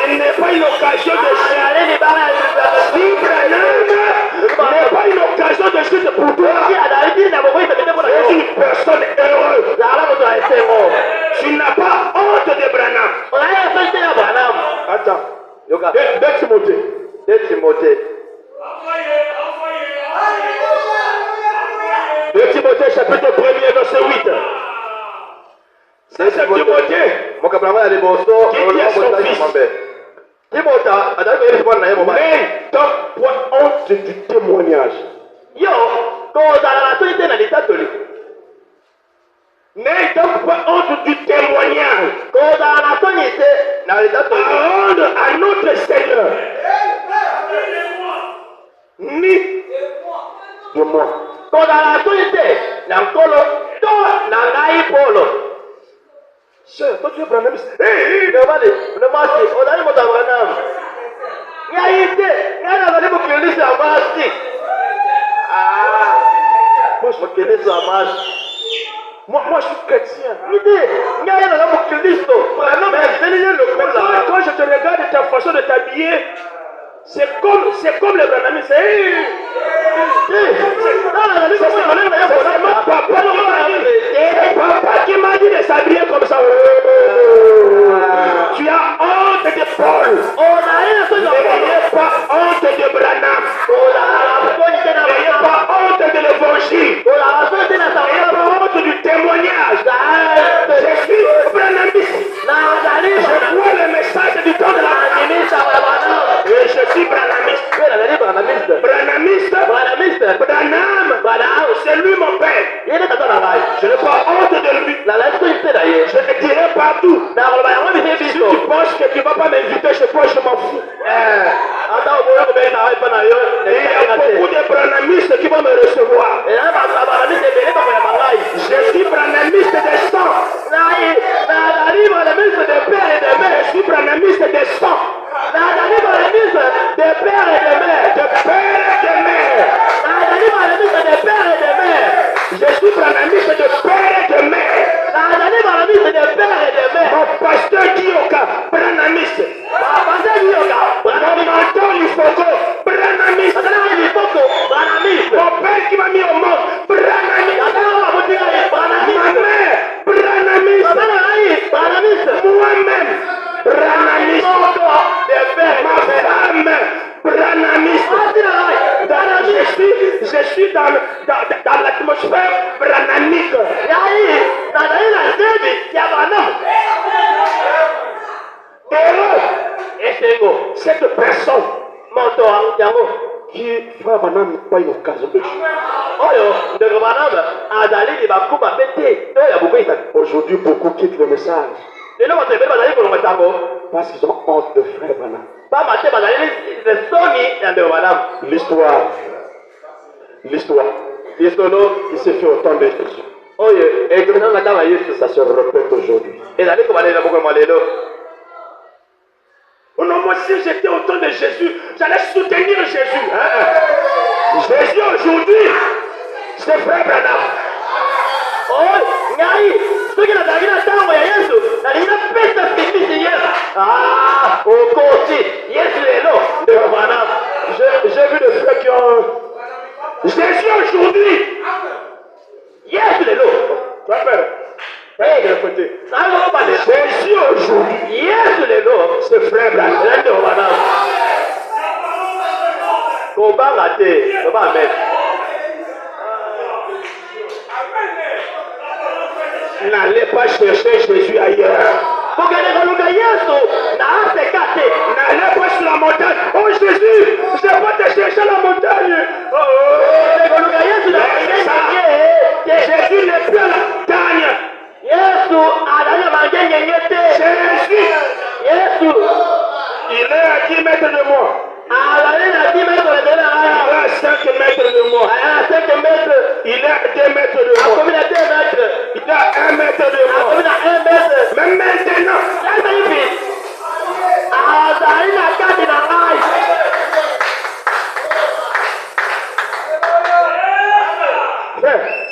Il n'est pas une occasion de chute. Si Branham n'est pas une occasion de chute pour toi, tu es une personne heureuse. Tu n'as pas honte de Branham. Attends. De Timothée. De Timothée chapitre 1er verset 8. C'est Timothée qui est son fils. Mais donc, point honte du témoignage. N'ayez donc pas honte du témoignage. À rendre à notre Seigneur. Ni de moi. Sœur, toi tu es branamiste. Moi, je suis chrétien. Quand je te regarde ta façon de t'habiller, c'est comme les branamistes. Papa qui m'a dit de s'habiller comme ça. Tu as honte de Paul. N'ayez pas honte de Branham. N'ayez pas honte de l'évangile. N'ayez pas honte du témoignage. Je suis branamiste. Je vois le message du temps de la et je suis branamiste. Branham, c'est lui mon père. Je n'ai pas honte de lui. Je le dirai partout. Si tu penses que tu ne vas pas m'inviter chez toi, je m'en fous. Il y a beaucoup de branamistes qui vont me recevoir. Je suis branamiste des sangs. Je suis branamiste des sangs. De père et de mère. Je suis branamiste de père et de mère. Mon pasteur Dioka, branamiste. Mon mentor Lifogo, branamiste. Mon père qui m'a mis au monde, branamiste. Ma mère, branamiste. Moi-même, branamiste. Ma femme, branamiste. Je suis dans l'atmosphère branamique. Heureux. Cette personne qui frère Branham n'est pas une occasion de chute. Aujourd'hui, beaucoup quittent le message parce qu'ils ont honte de frère Branham. L'histoire qui s'est fait au temps de Jésus. Ça se répète aujourd'hui. Oh non, moi si j'étais au temps de Jésus, j'allais soutenir Jésus. Jésus aujourd'hui, c'est frère Branham. J'ai vu des frères qui ont... Jésus aujourd'hui. Yes, le lot. Tu appelles. De côté. Jésus aujourd'hui. Yes, le lot. C'est frère Branham. Combat raté. Amen. N'allez pas chercher Jésus ailleurs. N'allez pas sur la montagne. Oh Jésus, je vais pas te chercher la montagne. Jésus n'est plus à la montagne. Jésus, il est à 10 mètres de moi. Il est à 5 mètres de moi. Il est à 2 mètres de moi. Il est à 1 mètre de moi. Mais maintenant,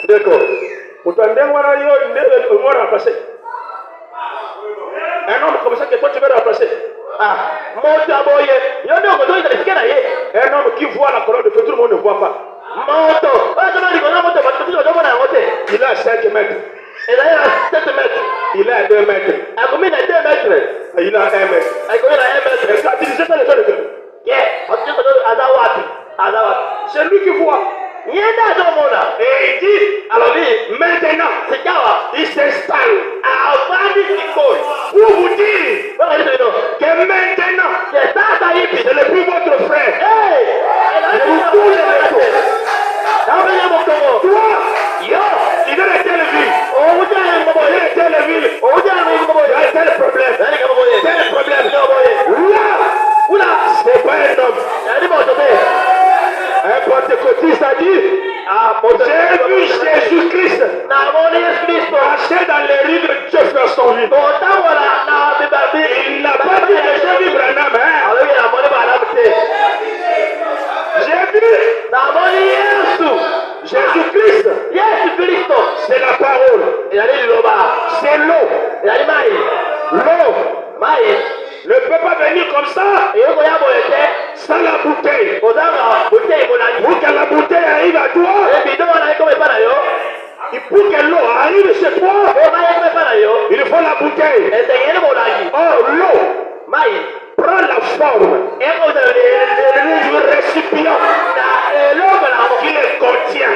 d'accord. Un homme comme ça que toi tu veux remplacer. Un homme qui voit la colonne de feu, tout le monde ne voit pas. Il est à 5 mètres. Il est à 7 mètres. Il est à 2 mètres. Il est à 1 mètre. Et quand tu disais ça, les gens le font. C'est lui qui voit. Et il dit, alors maintenant, il s'installe. Pour vous dire que maintenant, ce n'est plus votre frère. Je vous coule les métaux. Toi, il est de telle ville. Il est de telle ville. Il a tel problème. Tel problème. Là, c'est pas un homme. Un pentecôtiste a dit, j'ai vu Jésus-Christ marcher dans les rues de Jeffersonville. Il n'a pas dit que j'ai vu Branham. J'ai vu Jésus-Christ. C'est la parole. C'est l'eau. L'eau ne peut pas venir comme ça sans la bouteille. Pour que la bouteille arrive à toi, et pour que l'eau arrive chez toi, il faut la bouteille. Or, l'eau prend la forme du récipient qui le contient.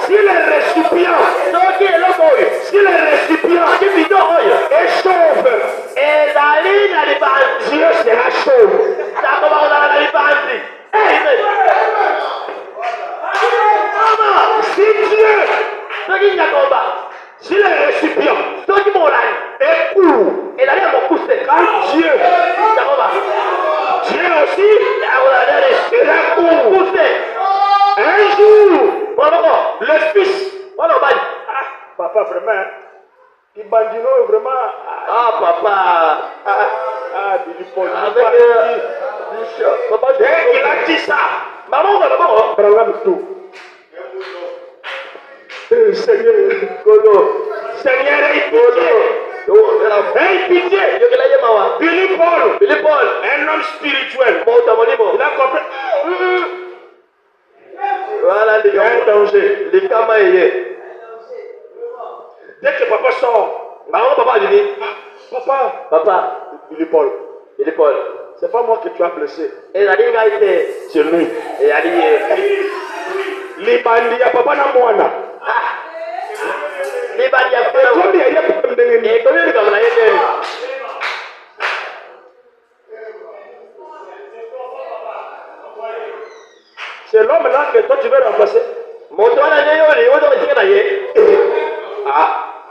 Si le récipient est chauve, Dieu sera chauve. Si Dieu, si le récipient est court, quand Dieu aussi sera court. Un jour, le fils, papa vraiment, il bandino vraiment. Dès qu'il a dit ça, Branham tout. Seigneur, Seigneur, aie pitié. Billy Paul, un homme spirituel. Il a compris. Voilà les gars, un danger. Les camaillés. Dès que papa sort, papa dit, papa, Billy Paul, c'est pas moi que tu as blessé. C'est lui. Les bandits, papa n'a moana. C'est l'homme là que toi tu veux remplacer.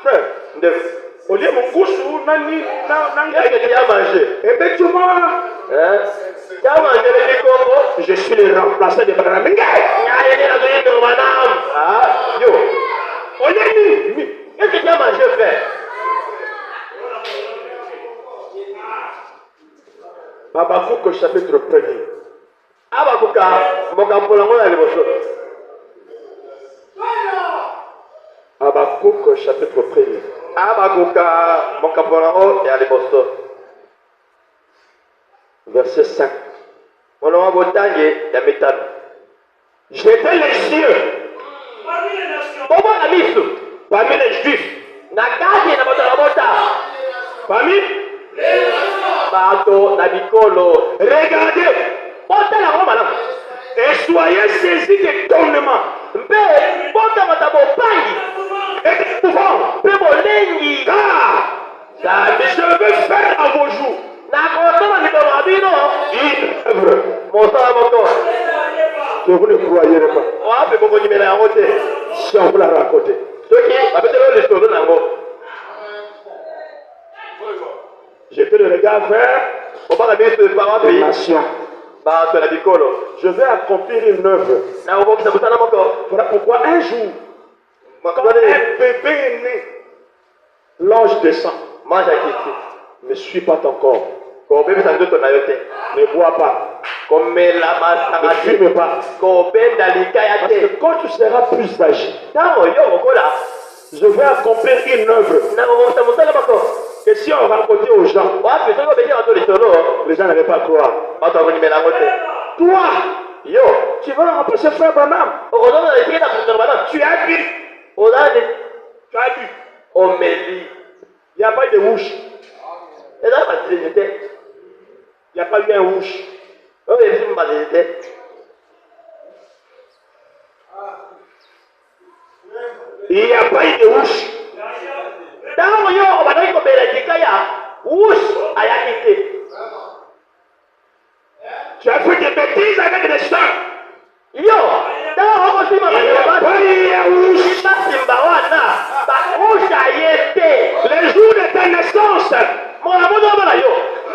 Frère, au lieu mon goût, qu'est-ce que tu as mangé? Eh bien, tu manges. Tu as mangé les combos? Je suis le remplaçant de Branham. Yo. Qu'est-ce que tu as mangé, frère? Habakkuk chapitre 1er. Habakkuk chapitre 1er. Verset 5. J'étais les yeux parmi les juifs. Parmi regardez et soyez saisis d'étonnement et d'épouvante Je veux faire à vos jours une œuvre que vous ne croyez pas. Si on vous la raconte. Je te le regarde vers les nations. Je vais accomplir une œuvre. Voilà pourquoi un jour, quand un bébé est né, l'ange descend. Ne suis pas ton corps. Ne bois pas. Ne fume pas. Parce que quand tu seras plus âgé, je vais accomplir une œuvre. Que si on racontait aux gens, les gens n'allaient pas croire. Toi, tu vas remplacer frère Branham. Tu as bu. Tu as bu. Il n'y a pas eu de wouche. Il n'y a pas eu un wouche. Il n'y a pas eu de wouche. Tu as fait des bêtises avec des sœurs. Il n'y a pas eu un wouche. Les jours de ta naissance,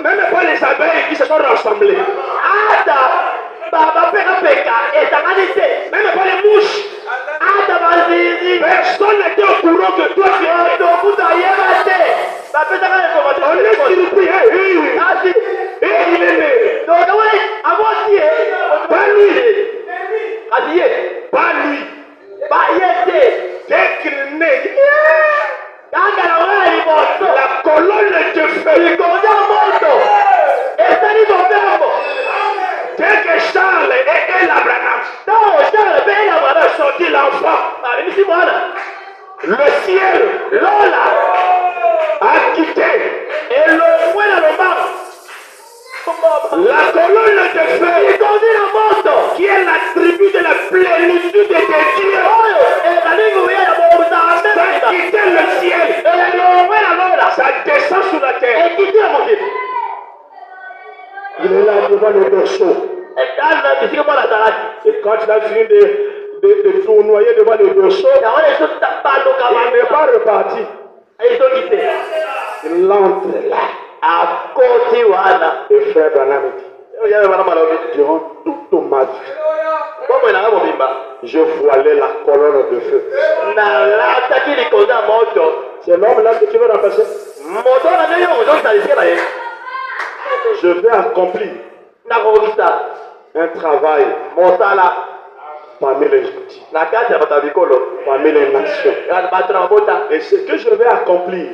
même pas les abeilles qui se sont rassemblées. Même pas les mouches. Personne n'était au courant que toi tu es. On est surpris. Et il est né. Pas lui. Pas lui. Dès qu'il est né, la colonne de feu. Dès que Charles et Abraham sorti l'enfant, le ciel a quitté la colonne de feu qui est l'attribut de la plénitude de Dieu. Ça quitté le ciel, ça descend sur la terre. Il est là devant le berceau. Et quand il a fini de tournoyer devant le berceau, il n'est pas reparti. Il entre là. Et frère Branham dit, durant toute ma vie, je voilais la colonne de feu. C'est l'homme là que tu veux remplacer. Je vais accomplir un travail parmi les outils, parmi les nations. Et ce que je vais accomplir,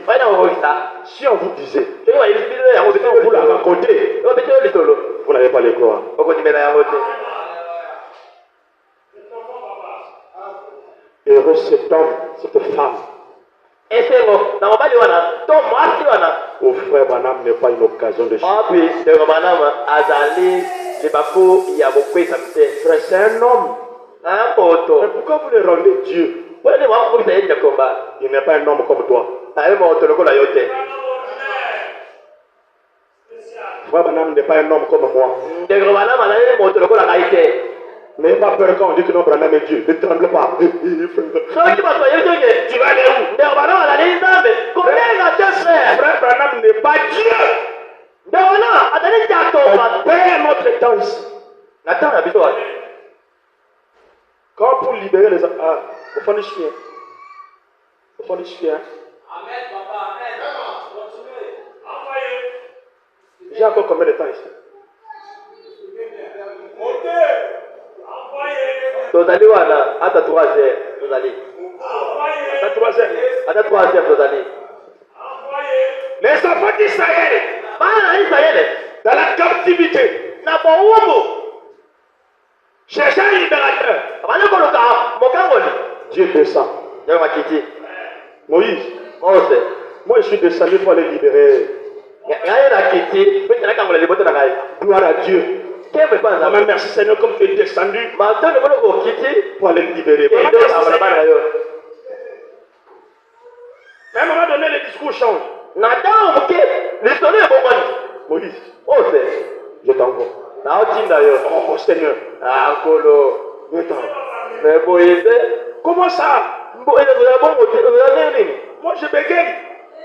si on vous disait, si on vous l'a raconté, vous n'allez pas les croire. Heureux cet homme, cette femme. Au frère Branham n'est pas une occasion de changer. Frère, c'est un homme. Mais pourquoi vous le rendez Dieu? Il n'est pas un homme comme toi. Frère Branham n'est pas un homme comme moi. N'ayez pas peur quand on dit que non, Branham est Dieu. Ne tremble pas. Tu vas aller où? Frère Branham n'est pas Dieu. On perd notre temps ici. Quand pour libérer les enfants, au fond du chien. Au fond du chien. Amen, papa, amen. J'ai encore combien de temps ici? Tozali wana hata 3 heures tozali. Hata 3 heures. Hata 3 heures tozali. Les enfants d'Israël, dans la captivité, na boubu cherchant un libérateur. Dieu descend. Moïse, moi je suis descendu pour les libérer. Gloire à Dieu. Merci Seigneur comme tu es descendu pour aller me libérer. Mais à un moment donné, le discours change. Ntango moke lisolo ebongwani. Moïse, Ose. je t'envoie. Naotinda yo. Oh Seigneur, Nkolo. viens-t'en. Mais boyeze. Comment ça? Boyeze oza bongo te. Oza nini? Moi je bégaye.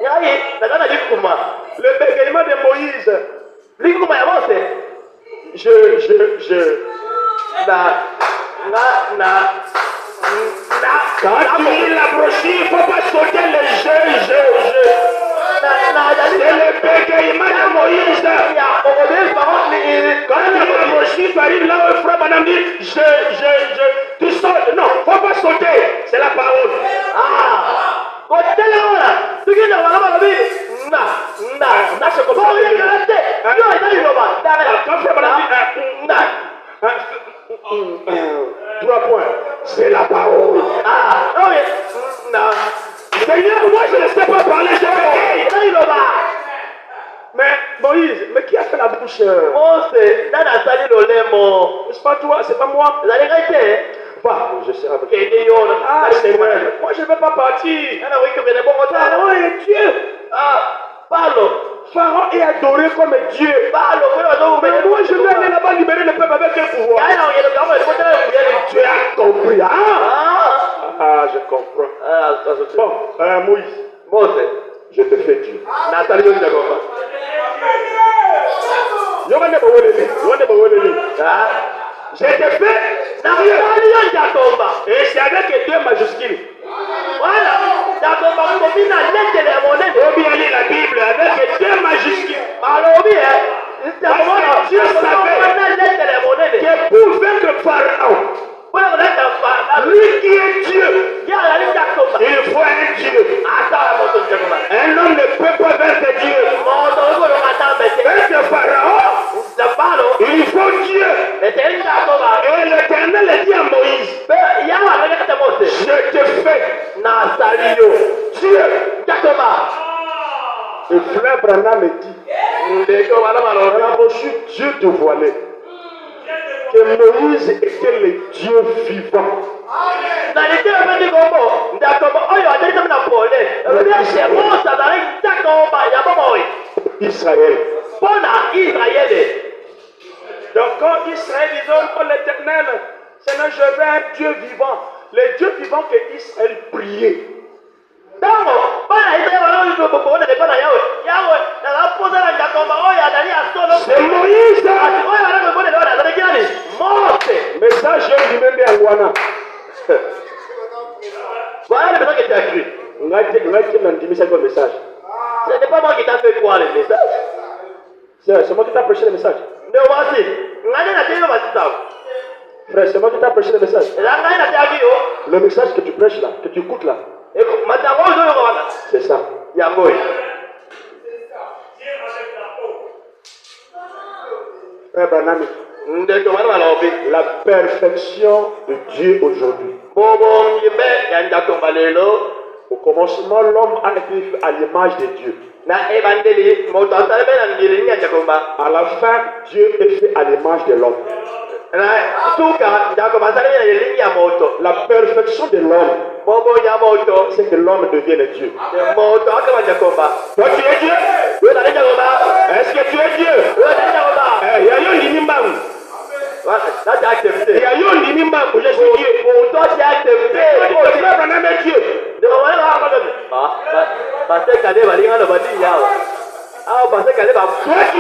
Ngai naza na likuma. Le bégaiement de Moïse. Likuma ya Mose. Quand tu lis la brochure, il ne faut pas sauter les jeux. C'est le bégaiement de Moïse. Quand tu lis la brochure, tu arrives là où le frère madame dit tu sautes. Non, il ne faut pas sauter. C'est la parole. Trois points. C'est la parole. Seigneur, moi je ne sais pas parler, je bégaye. Mais Moïse, mais qui a fait la bouche? C'est pas toi, c'est pas moi. Va, je serai avec toi. Ah, Seigneur, moi je ne veux pas partir. Pharaon est Dieu. Pharaon est adoré comme Dieu. Mais moi je vais aller là-bas libérer le peuple avec quel pouvoir? Tu as compris, Ah, je comprends. Bon, Moïse, je te fais Dieu. Je te fais Dieu. Et c'est avec deux majuscules. Ou bien lire la Bible avec deux majuscules. Dieu savait que pour vaincre Pharaon, lui qui est Dieu, il faut un Dieu. Un homme ne peut pas vaincre Dieu. Vaincre Pharaon, il faut Dieu. Et l'Éternel dit à Moïse, je te fais Dieu. Et frère Branham me dit, dans la brochure Dieu te voilait, que Moïse était le Dieu vivant. Israël. Donc quand Israël disait oh l'Éternel, Seigneur, je veux un Dieu vivant. Le Dieu vivant que Israël priait. C'est Moïse. Message je lui mets à Guana. Voilà le message qui t'a écrit. Message. Ce n'est pas moi qui t'a fait croire le message. C'est moi qui t'a prêché le message. Frère, c'est moi qui t'a prêché le message. Le message que tu prêches là, que tu écoutes là. C'est ça. Frère Branham, la perfection de Dieu aujourd'hui. Au commencement, l'homme a été fait à l'image de Dieu. À la fin, Dieu est fait à l'image de l'homme. La perfection de l'homme, c'est que l'homme devienne Dieu. Toi, tu es Dieu? Est-ce que tu es Dieu? Il y a un minimum. Il y a un minimum où je suis Dieu. Pour toi, tu as accepté. Pour toi, tu es Dieu. Toi, tu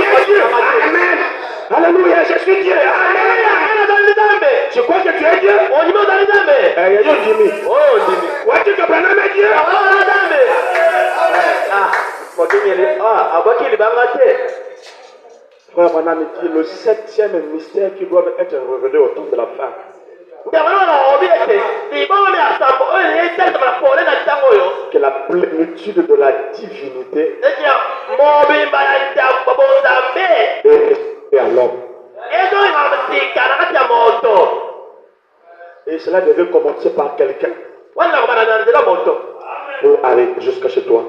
es Dieu. Amen. Alléluia, je suis Dieu. Amen. Tu crois que tu es Dieu? Il y a un dimi. Tu te prends Dieu? Frère Branham dit le septième mystère qui doit être révélé au temps de la fin. Que la plénitude de la divinité est à l'homme. Et cela devait commencer par quelqu'un pour aller jusqu'à chez toi.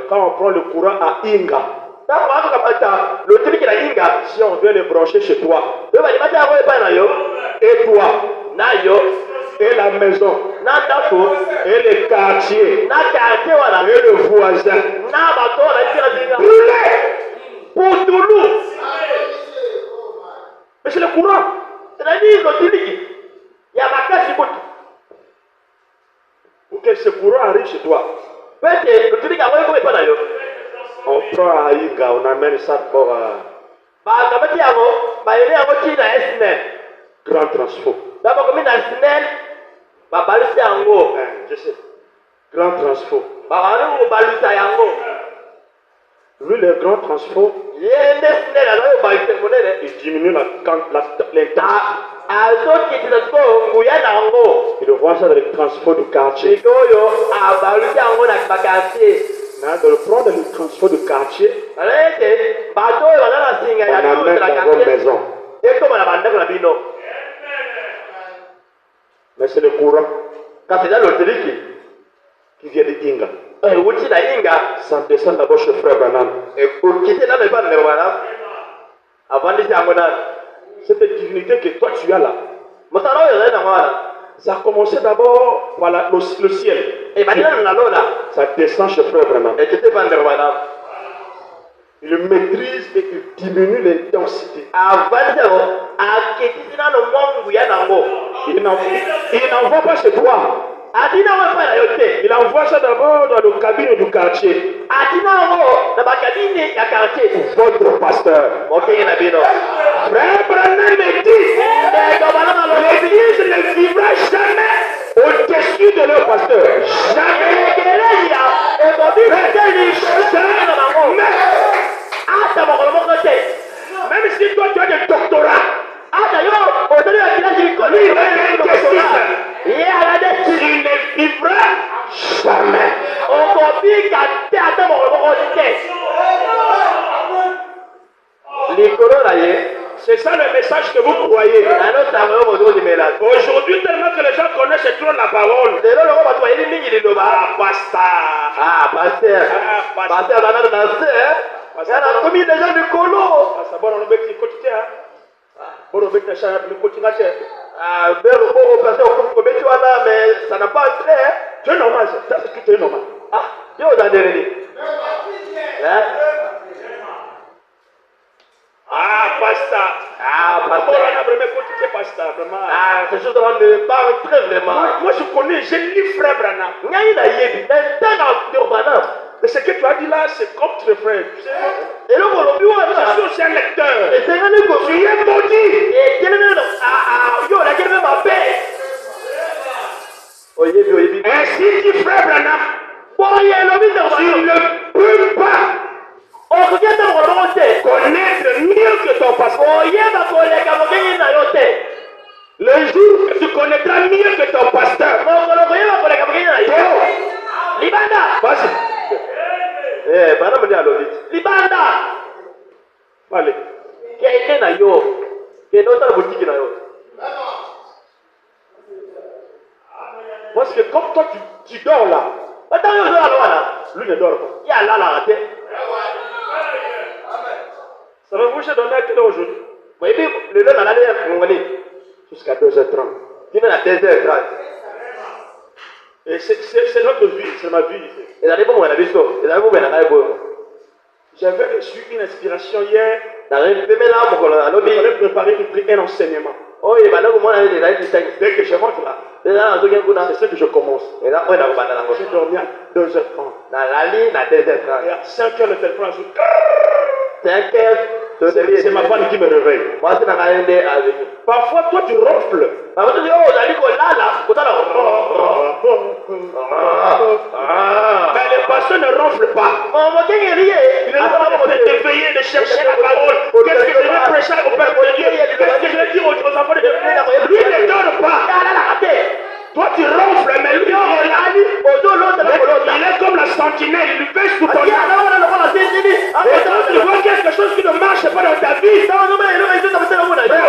Quand on prend le courant à Inga, si on veut le brancher chez toi, et toi, et la maison, et le quartier, et le voisin. Brûlé pour Toulouse. Mais c'est le courant. Pour que ce courant arrive chez toi, on prend à Iga, on amène ça pour grand transport. Je sais. Grand transport. Lui, le grand transport, il diminue l'intensité. Il voit ça dans les transports du quartier. Mais de prendre le transport du quartier, on amène dans vos maisons. Mais c'est le courant qui vient de Inga. Ça descend d'abord chez Frère Branham. Cette divinité que toi tu as là, ça a commencé d'abord par le ciel. Ça descend chez Frère Branham. Il maîtrise et il diminue l'intensité. Il n'envoie pas chez toi. Il envoie ça d'abord dans le cabinet du quartier. Votre pasteur. Frère Branham me dit, l'Église ne vivra jamais au-dessus de leur pasteur. Jamais. Même si toi tu as des doctorats, lui il ne vivra jamais. C'est ça le message que vous croyez. Aujourd'hui, tellement que les gens connaissent trop la parole. Ah, pasteur. Ça n'a pas entré. C'est normal, tout est normal. Pasteur. C'est juste ne pas entrer vraiment. Moi je connais, j'ai lu Frère Branham. Mais ce que tu as dit là, c'est comme très frère. Je suis aussi un lecteur. Tu es maudit. Ainsi dit Frère Branham. Tu ne peux pas connaître mieux que ton pasteur. Le jour que tu connaîtras mieux que ton pasteur, vas-y. Allez. Parce que comme toi tu dors là, lui ne dort pas. Ça va vous donner à quelle heure aujourd'hui? Jusqu'à 2h30. Et c'est notre vie, c'est ma vie. J'avais reçu une inspiration hier. J'avais préparé un enseignement. Dès que je rentre là, c'est ce que je commence. J'ai dormi à 2h30. Et à 5h le téléphone a sonné. C'est ma femme qui me réveille. Parfois, toi, tu ronfles. Mais les pasteurs ne ronflent pas. Il est en train de t'éveiller, de chercher la parole. Qu'est-ce que je vais prêcher au Père de Dieu? Qu'est-ce que je vais dire aux enfants de Dieu? Lui ne dort pas. Toi, tu ronfles, mais lui, il est comme la sentinelle. Il veille sous ton âme. Et quand tu vois quelque chose qui ne marche pas dans ta vie,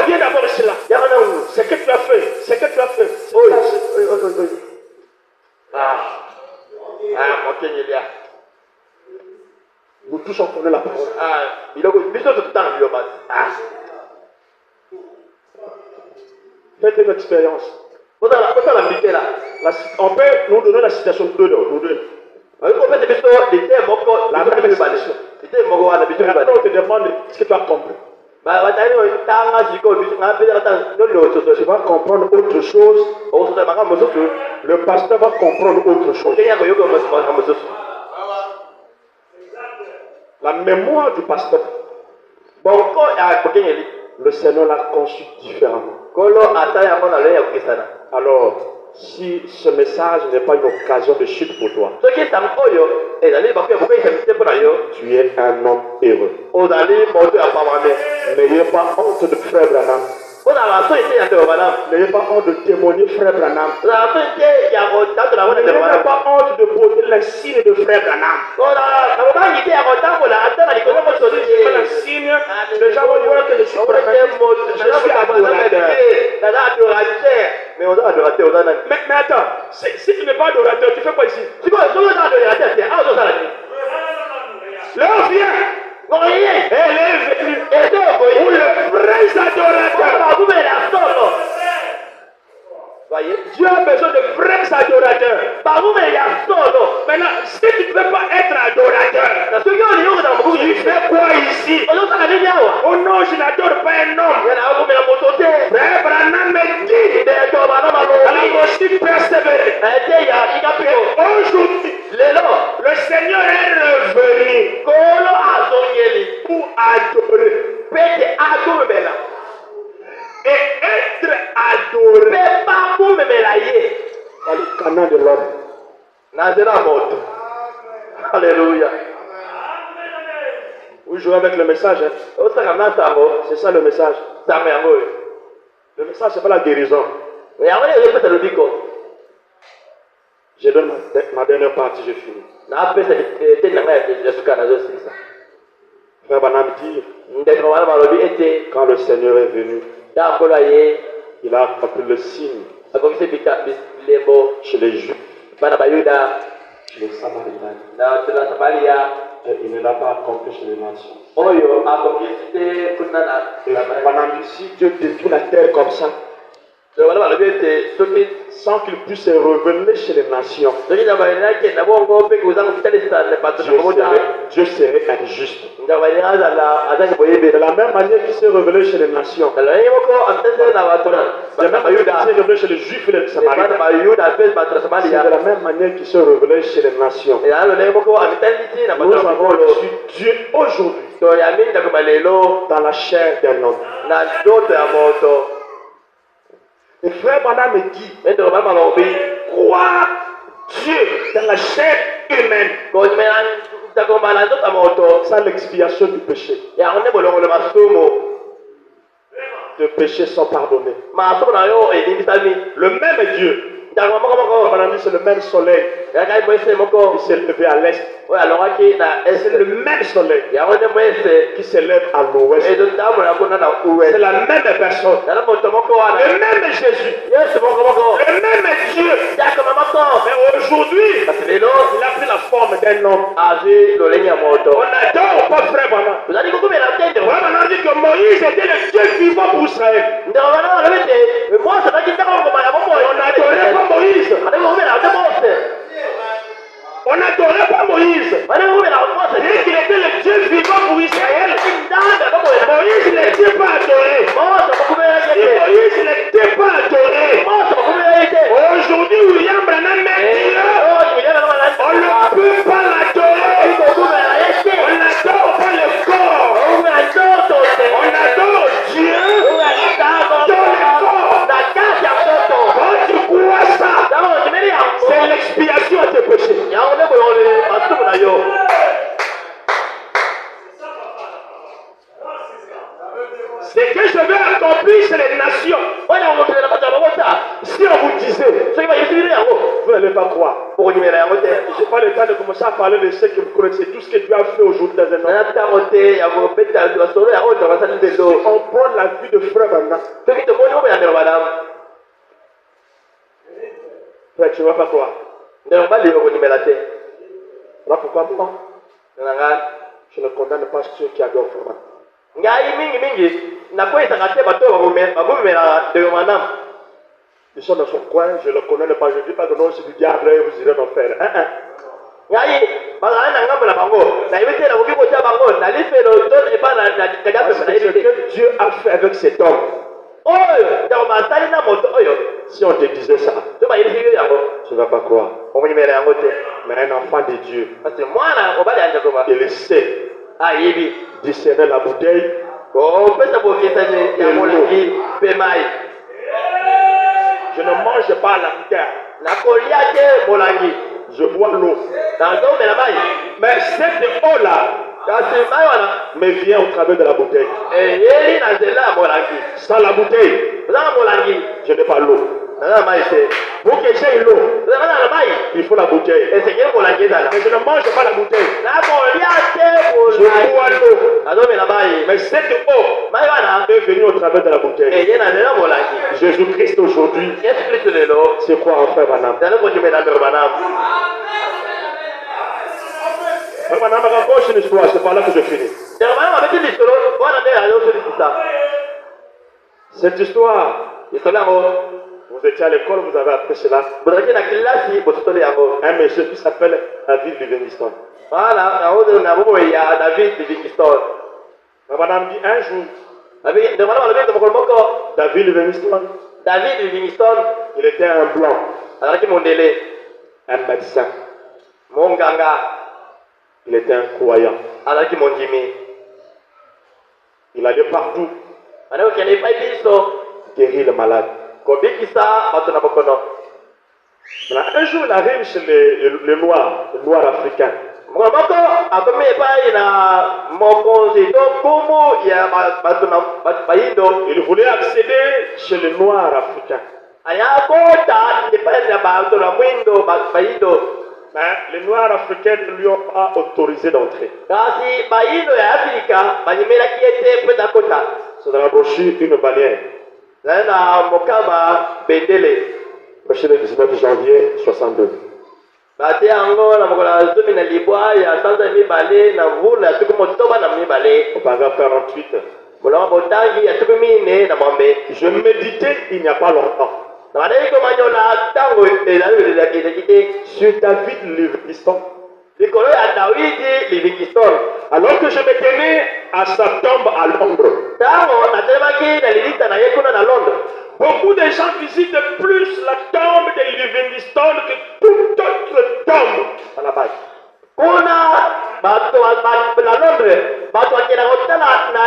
viens d'abord ici là. C'est que tu as fait. Nous tous on connaît la parole. Faites une expérience. On peut nous donner la citation de nous deux. La révélation. Maintenant, on te demande ce que tu as compris. Tu vas comprendre autre chose. Le pasteur va comprendre autre chose. La mémoire du pasteur, le Seigneur l'a conçu différemment. Alors, si ce message n'est pas une occasion de chute pour toi, tu es un homme heureux. N'ayez pas honte de frère Branham. N'ayez pas honte de témoigner frère Branham. N'ayez pas honte de porter l'insigne de frère Branham. L'insigne, les gens vont voir que je suis mais attends, si tu n'es pas adorateur, tu fais quoi ici? L'heure vient. Elle est venue. Où le vrai adorateur. Dieu a besoin de vrais adorateurs. Maintenant, si tu ne peux pas être adorateur, tu fais quoi ici? Oh non, je n'adore pas un homme. Frère Branham me dit, alors aussi persévérer. Aujourd'hui, le Seigneur est revenu pour adorer. Et être adoré par le canon de l'homme. Alléluia. Vous jouez avec le message. Hein? C'est ça le message. Le message, c'est pas la guérison. Je donne ma dernière partie, je finis. Frère Branham dit, quand le Seigneur est venu, il a accompli le signe chez les Juifs, chez les Samaritains. Et il ne l'a pas accompli chez les nations. Et Branham dit, si Dieu détruit la terre comme ça, sans qu'il puisse revenir chez les nations, Dieu serait injuste. De la même manière qu'il s'est révélé chez les nations, de la même manière qu'il s'est révélé chez les Juifs et les Samaritains, c'est de la même manière qu'il s'est révélé chez les nations. Nous avons reçu Dieu aujourd'hui dans la chair d'un homme. Et frère Branham me dit, croire Dieu dans la chair humaine, c'est l'expiation du péché. De péchés sont pardonnés. Le même Dieu, c'est le même soleil. Il s'est levé à l'est. C'est le même soleil qui s'élève à l'ouest. C'est la même personne. Le même Jésus. Le même Dieu. Mais aujourd'hui, il a pris la forme d'un homme. On adore pas frère Branham. Frère Branham dit que Moïse était le Dieu vivant pour Israël. On n'adorait pas Moïse. On n'adorait pas Moïse. Dès qu'il était le Dieu vivant pour Israël, Moïse n'était pas adoré. Si Moïse n'était pas adoré, aujourd'hui William Branham me dit, on ne peut pas l'adorer. On n'adore pas le corps. On adore Dieu dans le corps. Quand tu crois ça, c'est l'expiation de tes péchés. C'est que je vais accomplir chez les nations. Si on vous disait, vous n'allez pas croire. Je n'ai pas le temps de commencer à parler de ce que vous connaissez, tout ce que Dieu a fait aujourd'hui dans un homme. On prend la vie de frère Branham. Frère, tu ne vas pas croire. Voilà pourquoi moi, je ne condamne pas ceux qui adorent frère Branham. Ils sont dans son coin, je ne le connais pas, je ne dis pas que non, c'est du diable et vous irez en faire. ngai bazala na ngambo na bango na yebite na koki kotia bango na lifelo ton epa na kadape na C'est ce que Dieu a fait avec cet homme. oyo ntango basali na moto oyo Si on te disait ça, to bayebisi yo yango tu ne vas pas croire. okomimela yango te Mais un enfant de Dieu, parce que mwana mobali ya nzakoma il sait ayebi discerner la bouteille. kopesa bokesani ya molangi mpe mai Je ne mange pas la bouteille. nakolia te molangi Je bois l'eau. nazomela mai Mais cette eau-là kasi mai wana me vient au travers de la bouteille. eyeli na nzela ya molangi Sans la bouteille, ozanga molangi je n'ai pas l'eau. naza na mai te Pour que j'aie l'eau, ozanga na mai il faut la bouteille. esengeli molangi ezala Mais je ne mange pas la bouteille. nakolia te Je bois molangi l'eau. nazomela mai Mais cette eau mai wana est venue au travers de la bouteille. eye na nzela molangi Jésus-Christ aujourd'hui, yesu kristo lelo c'est quoi en frère Banam? ezali kondimela ndeko banamu Frère Banam, raconte une histoire, c'est par là que je finis. ndeko banamu abeti lisolo wana nde azosolikisa Cette histoire, lisolo yango vous étiez à l'école, vous avez appris cela. bozalaki na kilasi bosotoli yango Un monsieur qui s'appelle David Livingstone. wana yango na bomoi ya david livingston Frère Banam dit un jour, ndeko banamu alobiki mokolo moko David Livingstone, david livingston il était un blanc, azalaki mondele un médecin. monganga Il était un croyant. azalaki mondimi Il allait partout ane kokende epai biso guérir les malades. kobikisa bato na bokono Maintenant, un jour, il arrive chez les Noirs africains. mokolo moko akomi epai na mokonzi to nkumu ya bato na bayindo Il voulait accéder chez les Noirs africains. aya kota epai na bato na mwindo bayindo Mais les Noirs africains ne lui ont pas autorisé d'entrer. kasi bayindo ya afrika banyimelaki ete mpo takota C'est dans la brochure une bannière. zali na mokaba bendele Brochure le 19 janvier 62. batie yango na mokolo ya zomi na libwa ya sanza mibale na mvula ya tuku motoba na mibale Au paragraphe 48. molonga botangi ya tuku mine na mwambe Je méditais il n'y a pas longtemps na bandaki komanyola ntango ezalaki te sur David Livingstone. likolo ya dawidi livingston Alors que je me tenais à sa tombe à Londres. ntango natelemaki na lilita na ye kuna na londres Beaucoup de gens visitent plus la tombe de Livingstone que toute autre tombe à la base. kuna bato na londres bato bakenda kotala na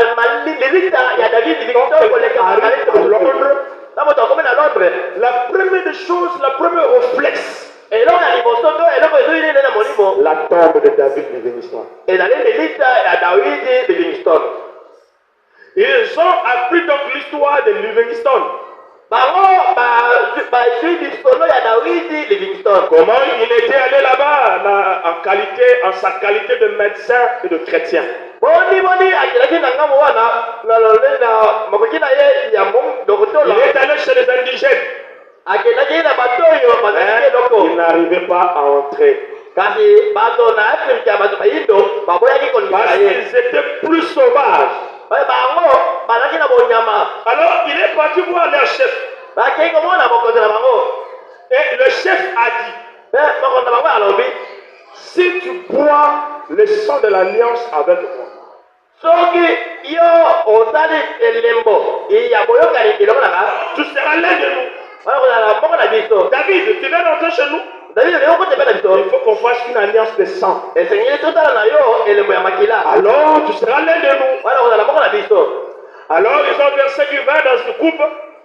lilita ya david livingston koleka Arrive à Londres, na moto akomi na londres la première chose, la première réflexe, eloko ya liboso to eloko ezoi nene na molimo la tombe de David Livingstone. ezali lilita ya dawidi livingston Ils ont appris donc l'histoire de Livingstone. bango bazwi lisolo ya dawidi livingston Comment il était allé là-bas en sa qualité de médecin et de chrétien. boni akelaki na ngambo wana na lolenge na makoki na ye ya dokotolo Il est allé chez les indigènes. akendaki na bato oyo bazalaki Il eloko n'arrivait pas à entrer. kasi bato na afrika bato bayindo baboyaki kondima Parce ye qu'ils étaient plus sauvages. bango bazalaki na bonyama Alors il est parti voir leur chef. bakei komona mokonzi na bango Et le chef a dit, mokonzi na bango alobi si tu bois le sang de l'alliance avec moi, soki yo osali elembo ya boyokani elongo nanga tu seras l'un de nous. wana kozala moko na biso David, tu viens rentrer chez nous. david olingo kotepe na biso Il faut qu'on fasse une alliance de sang. esengeli totala na yo elembo ya makila Alors tu seras l'un de nous. wana kozala moko na biso Alors ils ont versé du vin dans ce coupe.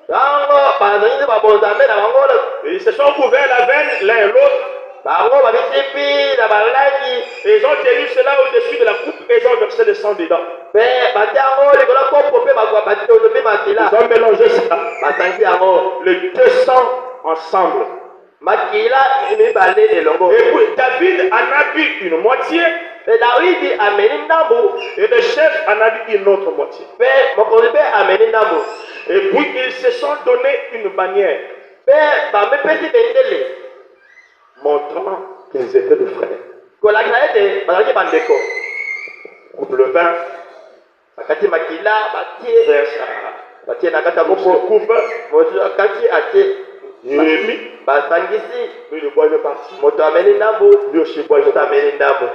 bango bazangisi babonzambe na bango Et ils se sont couverts la veine l'un et l'autre. bango babisipi na balangi Et ils ont tenu cela au-dessus de la coupe et ils ont versé le sang dedans. mpe batia yango likolo kopo mpe batozopi makila Ils ont mélangé ça. basangisi yango Les deux sangs ensemble. makila mibale elongo Et puis David en a bu une moitié mpe dawidi ameni ndambu et le chef en a bu une autre moitié. mpe mokonzi mpe ameni ndambu Et puis ils se sont donné une bannière mpe bamipesi bendele montrant qu'ils étaient de frères. kolakisa ete bazalaki bandeko Coupe le vin, bakati makila batie verse batie na kati ya se kopo coupe, moto akati atie Jérémie, basangisi Lui, le bois est parti. moto ameni ndambo Lui aussi, le bois est moto parti. ameni ndambo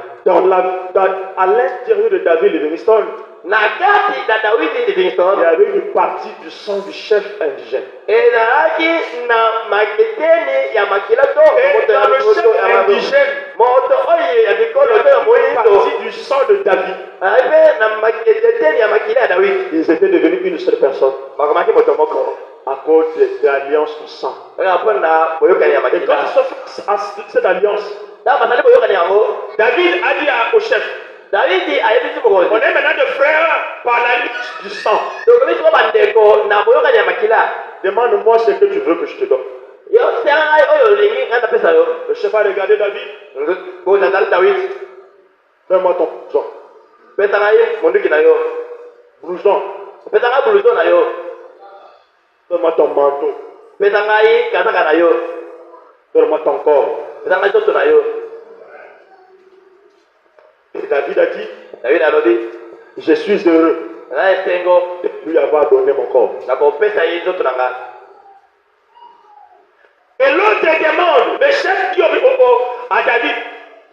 À l'intérieur de David Livingstone, na kati na Dawidi il y Livingstone avait une partie du sang du chef indigène. ezalaki na maketeni ya makila to Et moto dans le chef ya indigène, moto oyo ya il bikolo y to ya avait une moyindo partie du sang de David. ape na maketeni ya makila ya Dawidi Ils étaient devenus une seule personne bakomaki moto moko à cause de l'alliance du sang. kaka mpo na boyokani ya Et quand makila ils sont face à cette alliance, ntango basali boyokani yango David a dit au chef, Davidi ayebisi on mokonzi est maintenant des frères par l'alliance du sang. tokomi siko bandeko na boyokani ya makila Demande-moi ce que tu veux que je te donne. yo senga ngai oyo olingi ngai napesa yo Le chef a regardé David, boza azali Dawidi fais-moi ton blouson. pesa ngai monduki na yo Blouson, pesa ngai buluzo na yo fais-moi ton manteau. pesa ngai kazaka na yo Donne-moi ton corps. pesa ngai nzoto na yo Et David a dit, Davidi alobi je suis heureux ngai esengo de lui avoir donné mon corps. nakopesa ye nzoto na ngai Et l'autre demande, le chef dit à David,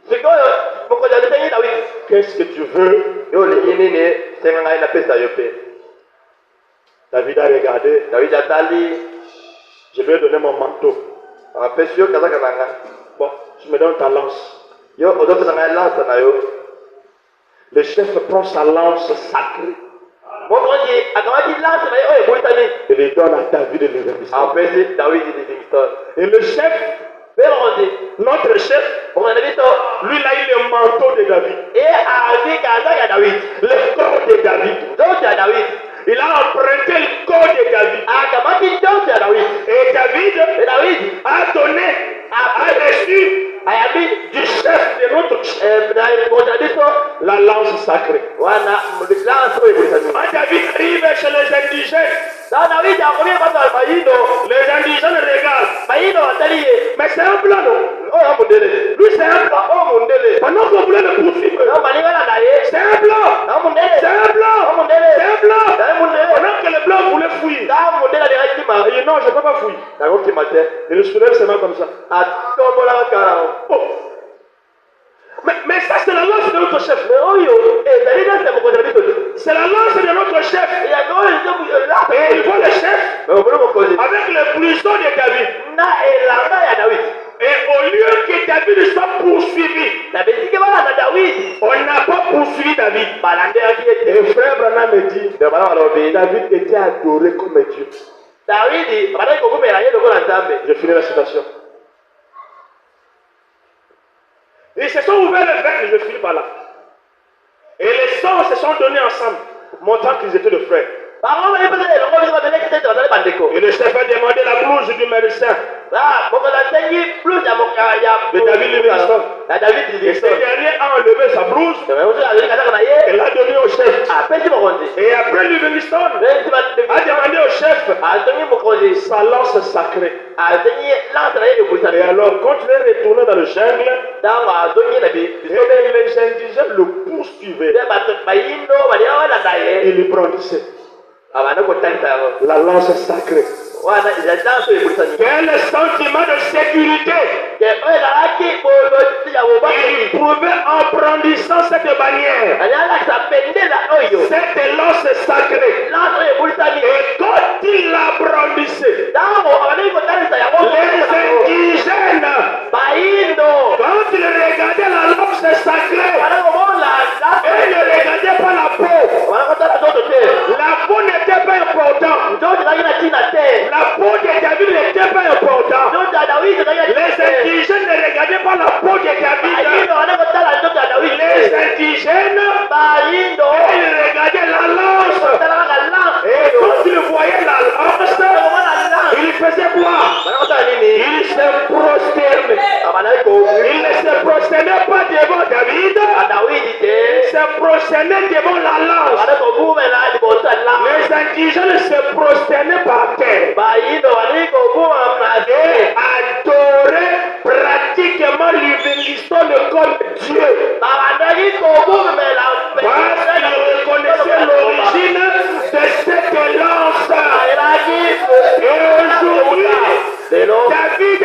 sikoyo mokonzi abisengi Dawidi qu'est-ce que tu veux? yo olingi nini senga ngai napesa yo mpe David a regardé, Dawidi atali je lui ai donné mon manteau. apesi yo kazaka na ngai Bon, tu me donnes ta lance. yo ozopesa ngai lansa na yo Le chef prend sa lance sacrée mokonzi akamati lansa na ye oyo ebuyisani et le donne à David de Livingstone. apesi Dawidi Livingstone Et le chef, mpe mokonzi notre chef, mokonzi na biso lui il a eu le manteau de David, ye azwi kazaka ya Dawidi le corps de David. nzoto ya Dawidi Il a emprunté le corps de David. akamati nzoto ya Dawidi Et David e Dawidi a donné, a reçu ayambi du chef de notre chef mokonzi na biso la lance sacrée. wana lansa oyo ebuyisani Quand David arrive chez les indigènes, sa Dawidi akomi bato ya mayindo les indigènes regardent. mayindo batali ye Mais c'est un blanc, non? oyo ya mondele Lui, c'est un blanc. oyo mondele Pendant qu'on voulait le poursuivre, na balingana na ye c'est un blanc. na mondele C'est un blanc. na mondele C'est un blanc. na mondele Pendant que les blancs voulaient fuir, na mondele alingaki kima il dit non, je ne peux pas fuir. nakokima te Il le soulève ses mains comme ça. atombolaka kala Oh. Mais ça, c'est la lance de notre chef. me oyo ezali nase mokonzi na biso C'est la lance de notre chef. yango oyo Et il voit le chef omoni mokonzi avec le blouson de David. na elanga ya Dawidi Et au lieu que David soit poursuivi, na besike balanda Dawidi on n'a pas poursuivi David. balandelaki ye te Et frère Branham me dit, me bana balobi David était adoré comme Dieu. Dawidi bandaki kokumela ye lokola nzambe Je finis la citation. Ils se sont ouverts les veines, je finis par là. Et les sangs se sont donnés ensemble, montrant qu'ils étaient de frères. bango balipesa elongo biso babelaki tete bazali bandeko Et le chef a demandé la blouse du médecin. mokonzi asengi plus De David Livingstone. ya David Et ce Livingstone dernier a enlevé sa blouse mosu azali kazaka na ye et l'a donné au chef. apesi mokonzi Et après Livingstone a demandé au chef azongi mokonzi sa lance sacrée. azongi lanse na ye Et ebwisani alors, quand il est retourné dans le jungle, ntango azongi na bisobe et les indigènes le poursuivaient. mpe bato bayindo balinga balanda ye Il y brandissait abanda kotalisa yango la lance sacrée. wana ezali lanse oyo ebwisani Quel sentiment de sécurité oyo ezalaki bolosi ya il bobaki prouvait en brandissant cette bannière, alingakisa bendela oyo cette lance sacrée. lanse oyo ebwisani Et quand il la brandissait, ntango abandaki kotalisa yango les indigènes, bayindo quand ils regardaient la lance sacrée, banda komona ils ne regardaient pas la peau. banda kotala nzoto te La peau n'était pas importante. nzoto ezalaki na ntina te La peau de David n'était pas importante. nzoto ya Dawidi ezalaki na Les ntina te indigènes ne regardaient pas la peau de David. bayindo banda kotala nzoto ya Dawidi Les indigènes, bayindo ils regardaient la lance. kotalaka lanse Et quand ils voyaient la lance, komona lanse ils faisaient quoi? banda kotala nini Ils se prosternaient. abandaki ko Ils ne se prosternaient pas devant David. Dawidi te Ils se prosternaient devant la lance. banda kogumela liboso ya lanse Les indigènes se prosternaient par terre bayindo bandaki koguma na et te adoraient pratiquement Livingstone comme Dieu. babandaki kogumela Parce qu'ils reconnaissaient l'origine de cette lance. Et aujourd'hui, lelo David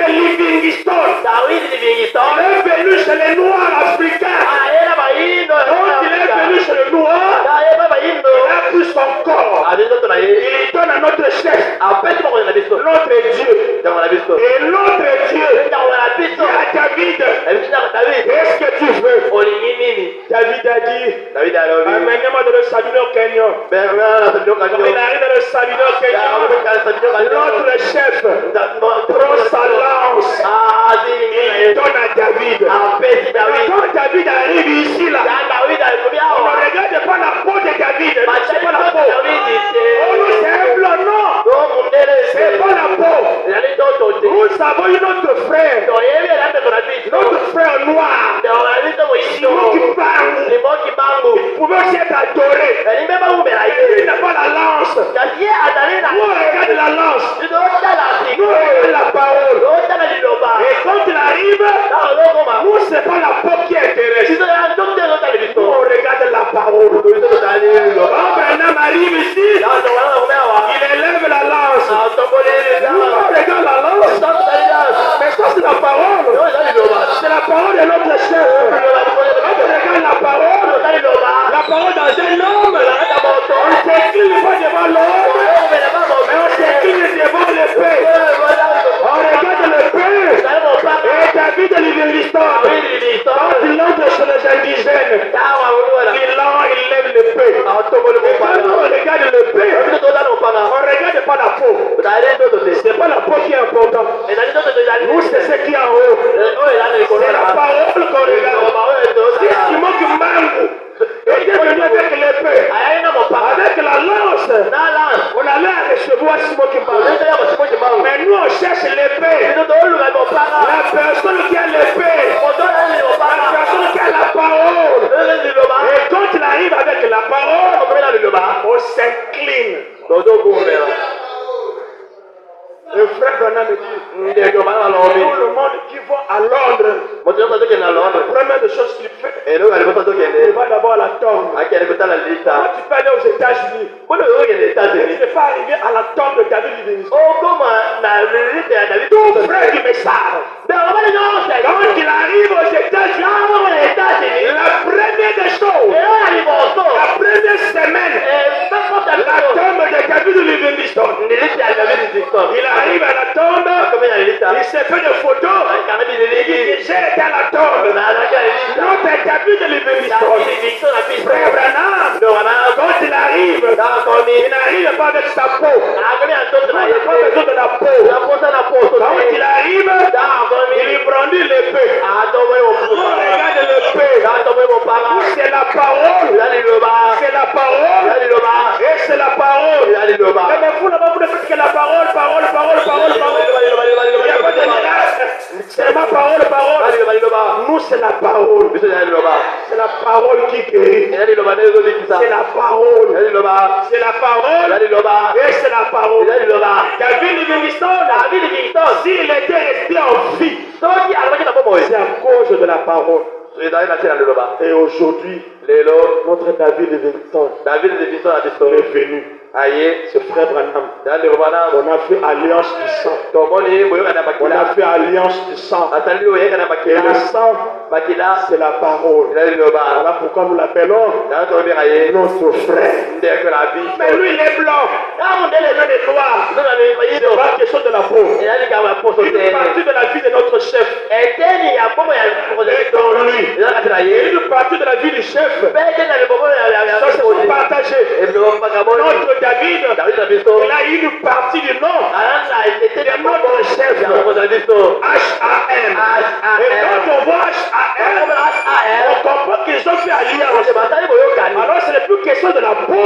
Livingstone. Dawidi Livingstone. Il est venu chez les Noirs africains. Aenda bayindo. Quand il est venu chez les Noirs, Aenda bayindo. il a pris son corps. Abindo na ye. Il donne à notre chef, Apeti mo na biso. notre Dieu. Dans la biso. Et notre Dieu, Dans la biso. dit à David, David. qu'est-ce que tu veux? Olingi nini? David a dit, David alobi. amenez-moi dans le Sabino Kenyon. Bernard na sabino Quand kanyo. il arrive dans le Sabino Kenyon, notre chef prend sa lance et il donne à David. Quand David arrive ici, là, on ne regarde pas la peau de David, c'est pas la peau. Oh non, c'est un blanc, non, c'est pas la peau. Nous avons eu notre frère noir, Simon Kimbangu. Il pouvait aussi être adoré. Il n'a pas la lance. Nous on regarde la lance. Nous on regarde la parole. Et quand il arrive, nous c'est pas la peau qui intéresse. Nous on regarde la parole. Quand Branham arrive ici, il élève la lance. Nous on regarde la lance. Mais ça c'est la parole. C'est la parole de notre chef. Quand on regarde la parole dans un homme, on ne s'incline pas devant l'homme, mais on s'incline devant l'épée. On regarde l'épée. Et David Livingstone, quand il entre chez les indigènes, il lève l'épée. Et quand on regarde l'épée, on ne regarde pas la peau. C'est pas la peau qui est importante. Nous, c'est ce qui est en haut. C'est la parole qu'on regarde. Si Simon Kimbangu était venu avec l'épée, avec la lance, on allait recevoir Simon Kimbangu. Mais nous, on cherche l'épée. La personne qui a l'épée, la personne qui a la parole. Et quand il arrive avec la parole, on s'incline. Le frère Branham me dit, tout le monde qui va à Londres, la première des choses qu'il fait, il va d'abord à la tombe. Quand tu peux aller aux États-Unis, tu ne peux pas arriver à la tombe de David Livingstone. Tout frère du message. Quand il arrive aux États-Unis, la première des choses, la première semaine, la tombe de David Livingstone. Il arrive à la tombe, il s'est fait des photos, il dit j'ai été à la tombe. Notre David Livingstone, frère Branham, quand il arrive, il n'arrive pas avec sa peau. Il n'a pas besoin de la peau. Quand il arrive, il lui brandit l'épée. On regarde l'épée. C'est la parole. C'est la parole. Et c'est la parole. Mais vous là-bas, vous ne faites que la parole. Il n'y a pas de miracle. C'est ma parole. Nous, c'est la parole. C'est la parole qui guérit. C'est la parole. C'est la parole. Et c'est la parole. David Livingstone, s'il était resté en vie, c'est à cause de la parole. Et aujourd'hui, notre David Livingstone est venu. Ce frère Branham, on a fait alliance du sang. On a fait alliance du sang. Et le sang, c'est la parole. Voilà pourquoi nous l'appelons notre frère. Mais lui, il est blanc. Il est noir. C'est pas question de la peau. Une partie de la vie de notre chef est dans lui. Et une partie de la vie du chef, ça c'est partagé. Notre David, il a une partie du nom de notre chef, H.A.M. Et quand on voit H.A.M, on comprend qu'ils ont fait alliance. Alors ce n'est plus question de la peau,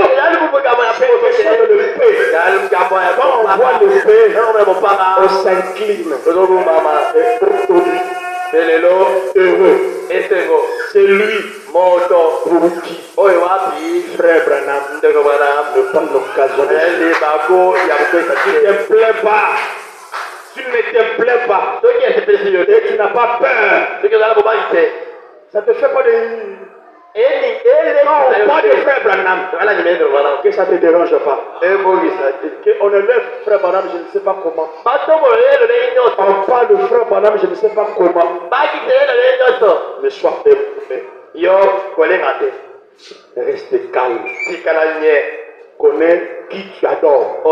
c'est question de l'épée. Quand on voit l'épée, on s'incline. C'est lui, pour qui frère Branham ne prend l'occasion de tu ne te plains pas. Tu ne te plains pas. Et tu n'as pas peur. Ça te fait pas de... Non, pas de frère Branham. Que ça ne te dérange pas. On élève frère Branham, je ne sais pas comment. On parle de frère Branham, je ne sais pas comment. Mais sois aimé. Reste calme. Connais qui tu adores.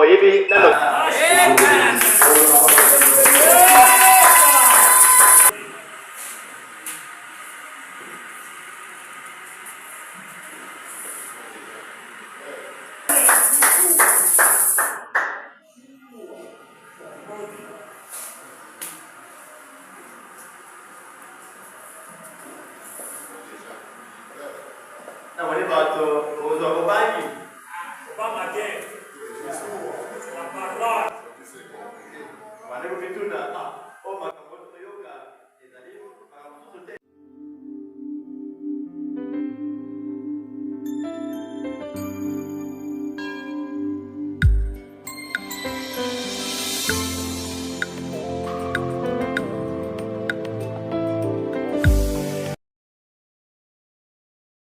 Na wani bato, ko zo ko baki.